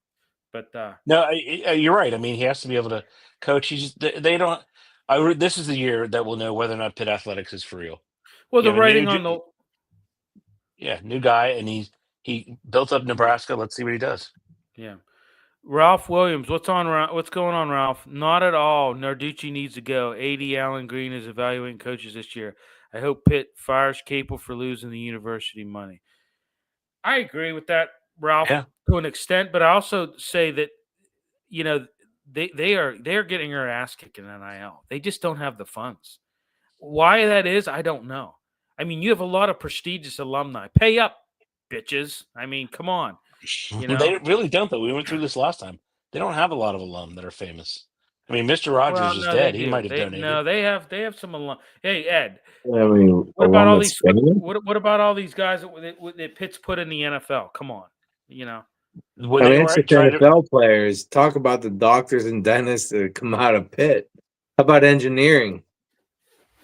A: But
B: no, you're right. I mean, he has to be able to coach. They don't. This is the year that we'll know whether or not Pitt Athletics is for real.
A: well, the writing on the
B: new guy, and he built up Nebraska. Let's see what he does.
A: Yeah. Ralph Williams, what's going on, Ralph? Not at all. Narducci needs to go. AD Allen Green is evaluating coaches this year. I hope Pitt fires Capel for losing the university money. I agree with that, Ralph, to an extent, but I also say that they are getting their ass kicked in NIL. They just don't have the funds. Why that is, I don't know. I mean, you have a lot of prestigious alumni. Pay up, bitches. I mean, come on.
B: They really don't, though. We went through this last time. They don't have a lot of alum that are famous. I mean, Mr. Rogers is dead. He might have donated.
A: No, they have some alum. Hey, Ed.
C: I mean,
A: what about all these? What about all these guys that Pitt's put in the NFL? Come on,
C: it's the NFL players. Talk about the doctors and dentists that come out of Pitt. How about engineering?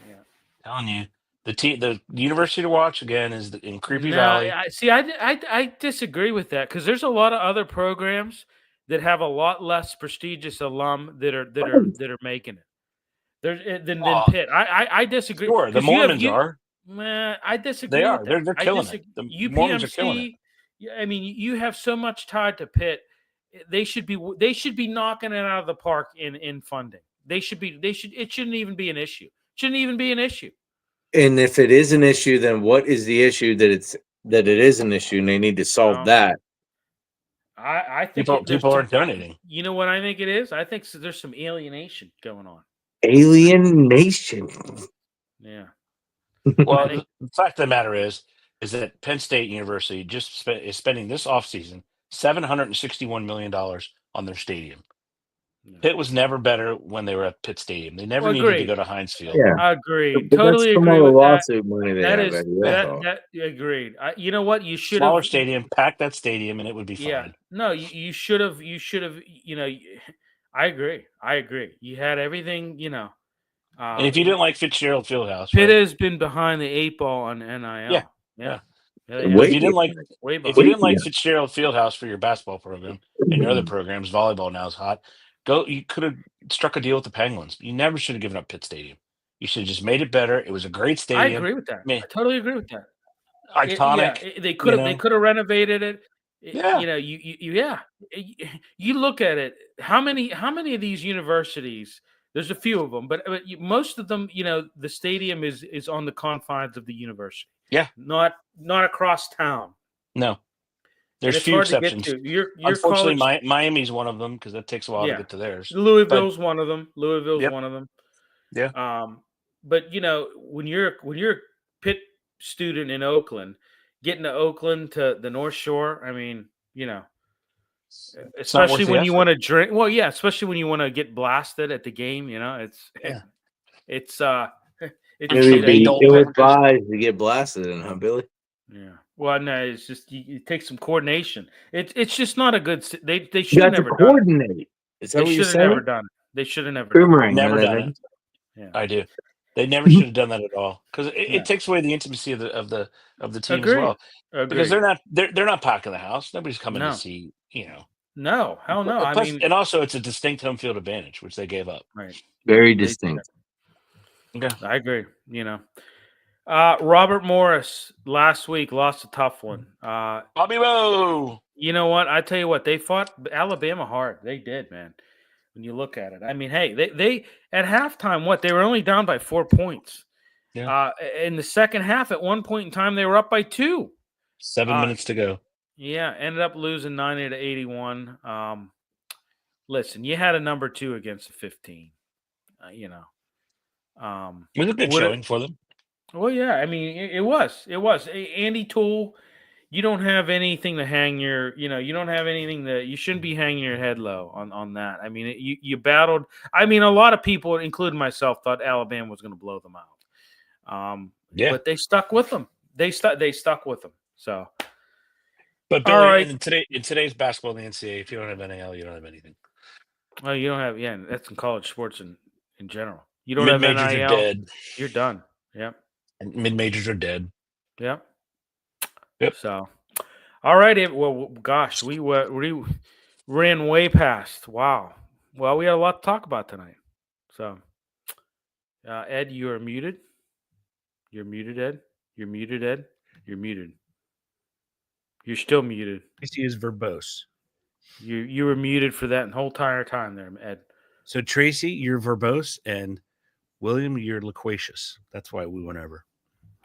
B: Yeah, telling you. The university to watch again is in Creepy Valley.
A: I disagree with that because there's a lot of other programs that have a lot less prestigious alum that are making it. Than Pitt. I disagree.
B: Sure, the Mormons are.
A: I disagree.
B: They are. They're killing it. The Mormons are killing it.
A: I mean, you have so much tied to Pitt. They should be knocking it out of the park in funding. It shouldn't even be an issue. Shouldn't even be an issue.
C: And if it is an issue, then what is the issue that it is an issue, and they need to solve that?
A: I think
B: people aren't donating.
A: You know what I think it is? I think there's some alienation going on.
C: Alienation.
A: Yeah.
B: Well, the fact of the matter is that Penn State University is spending this offseason $761 million on their stadium. Yeah. Pitt was never better when they were at Pitt Stadium. They never needed to go to Heinz Field.
C: Yeah,
A: I agree. Totally agree with
C: lawsuit money they
A: that.
C: That
A: agreed. You know what? You should
B: smaller stadium, pack that stadium, and it would be fine.
A: Yeah. No, you should have. I agree. You had everything.
B: And if you didn't like Fitzgerald Fieldhouse,
A: Pitt has been behind the 8 ball on NIL. Yeah.
B: If you didn't like Fitzgerald Fieldhouse for your basketball program and your other programs, volleyball now is hot. You could have struck a deal with the Penguins. You never should have given up Pitt Stadium. You should have just made it better. It was a great stadium.
A: I agree with that. I totally agree with that.
B: Iconic.
A: They could have renovated it. You look at it. How many of these universities? There's a few of them, but most of them, the stadium is on the confines of the university.
B: Yeah,
A: not across town.
B: No. There's few exceptions. Unfortunately, Miami's one of them because that takes a while to get to theirs.
A: Louisville's one of them. One of them.
B: Yeah.
A: But when you're a Pitt student in Oakland, getting to Oakland to the North Shore, I mean, especially when you want to drink. Well, yeah, especially when you want to get blasted at the game. It's
C: it was advised to get blasted in, huh, Billy?
A: Yeah. Well, no, it's just it takes some coordination. It's just not a good. They should have never
C: coordinate.
A: Done it.
C: Is that
A: they
C: should
A: have never done it. They should have never
B: never done it. Yeah. I do. They never should have done that at all because it takes away the intimacy of the team as well. Because they're not packing the house. Nobody's coming to see.
A: No, hell no.
B: And also it's a distinct home field advantage, which they gave up.
A: Right.
C: Very distinct.
B: Okay.
A: I agree. Robert Morris last week lost a tough one.
B: Bobby Rowe.
A: You know what? I tell you what, they fought Alabama hard. They did, man. When you look at it, I mean, hey, they at halftime, they were only down by 4 points.
B: Yeah.
A: In the second half, at one point in time, they were up by 2.
B: 7 minutes to go.
A: Yeah, ended up losing 90-81. Listen, you had a number 2 against a 15. You know,
B: It was a good showing for them.
A: Well, yeah, I mean, it was. Andy Toole. You don't have anything to hang your, you don't have anything that you shouldn't be hanging your head low on that. I mean, you battled. I mean, a lot of people, including myself, thought Alabama was going to blow them out.
B: Yeah,
A: but they stuck with them. They stuck with them. So,
B: but Billy,
A: all right.
B: in today's basketball in the NCAA, if you don't have NIL, you don't have anything.
A: Oh, you don't have. Yeah, that's in college sports in general. You don't have
B: Mid-majors
A: NIL.
B: are dead.
A: You're done. Yep.
B: And mid-majors are dead.
A: Yep.
B: Yep.
A: So, all right. Well, gosh, we ran way past. Wow. Well, we had a lot to talk about tonight. So, Ed, you are muted. You're muted, Ed. You're muted, Ed. You're muted. You're still muted.
D: Tracy is verbose.
A: You were muted for that whole entire time there, Ed.
D: So, Tracy, you're verbose, and William, you're loquacious. That's why we went over.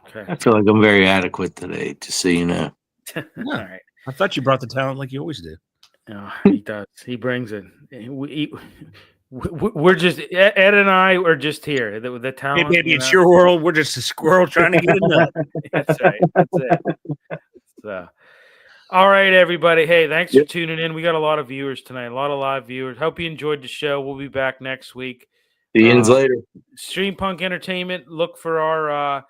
A: Okay.
C: I feel like I'm very adequate today, just so you know.
A: All right.
D: I thought you brought the talent like you always do.
A: No, he does. He brings it. We're just Ed and I are just here. The talent.
D: Hey, baby, it's your world. We're just a squirrel trying to get a nut.
A: That's right. That's it. So, all right, everybody. Hey, thanks for tuning in. We got a lot of viewers tonight. A lot of live viewers. Hope you enjoyed the show. We'll be back next week.
C: See you later.
A: Stream Punk Entertainment. Look for our.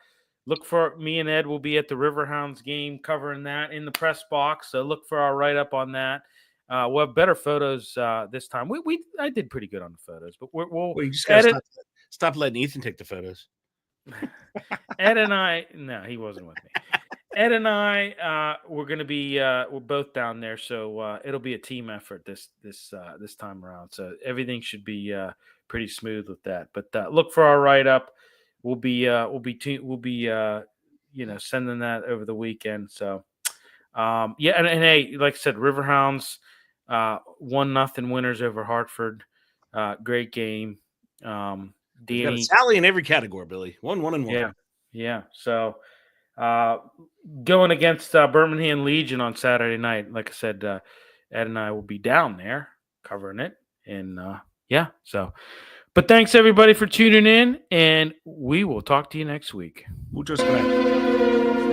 A: Look for me and Ed will be at the Riverhounds game covering that in the press box. So look for our write-up on that. We'll have better photos this time. I did pretty good on the photos, but we'll
D: you just gotta stop letting Ethan take the photos.
A: Ed and I, no, he wasn't with me. Ed and I, we're going to be, we're both down there, so it'll be a team effort this time around. So everything should be pretty smooth with that. But look for our write-up. We'll be sending that over the weekend. So and hey, like I said, Riverhounds 1-0 winners over Hartford. Great game.
D: Danny, got a Sally in every category, Billy. 1-1-1.
A: Yeah. So going against Birmingham Legion on Saturday night. Like I said, Ed and I will be down there covering it, and so. But thanks, everybody, for tuning in, and we will talk to you next week.
D: Muchos gracias.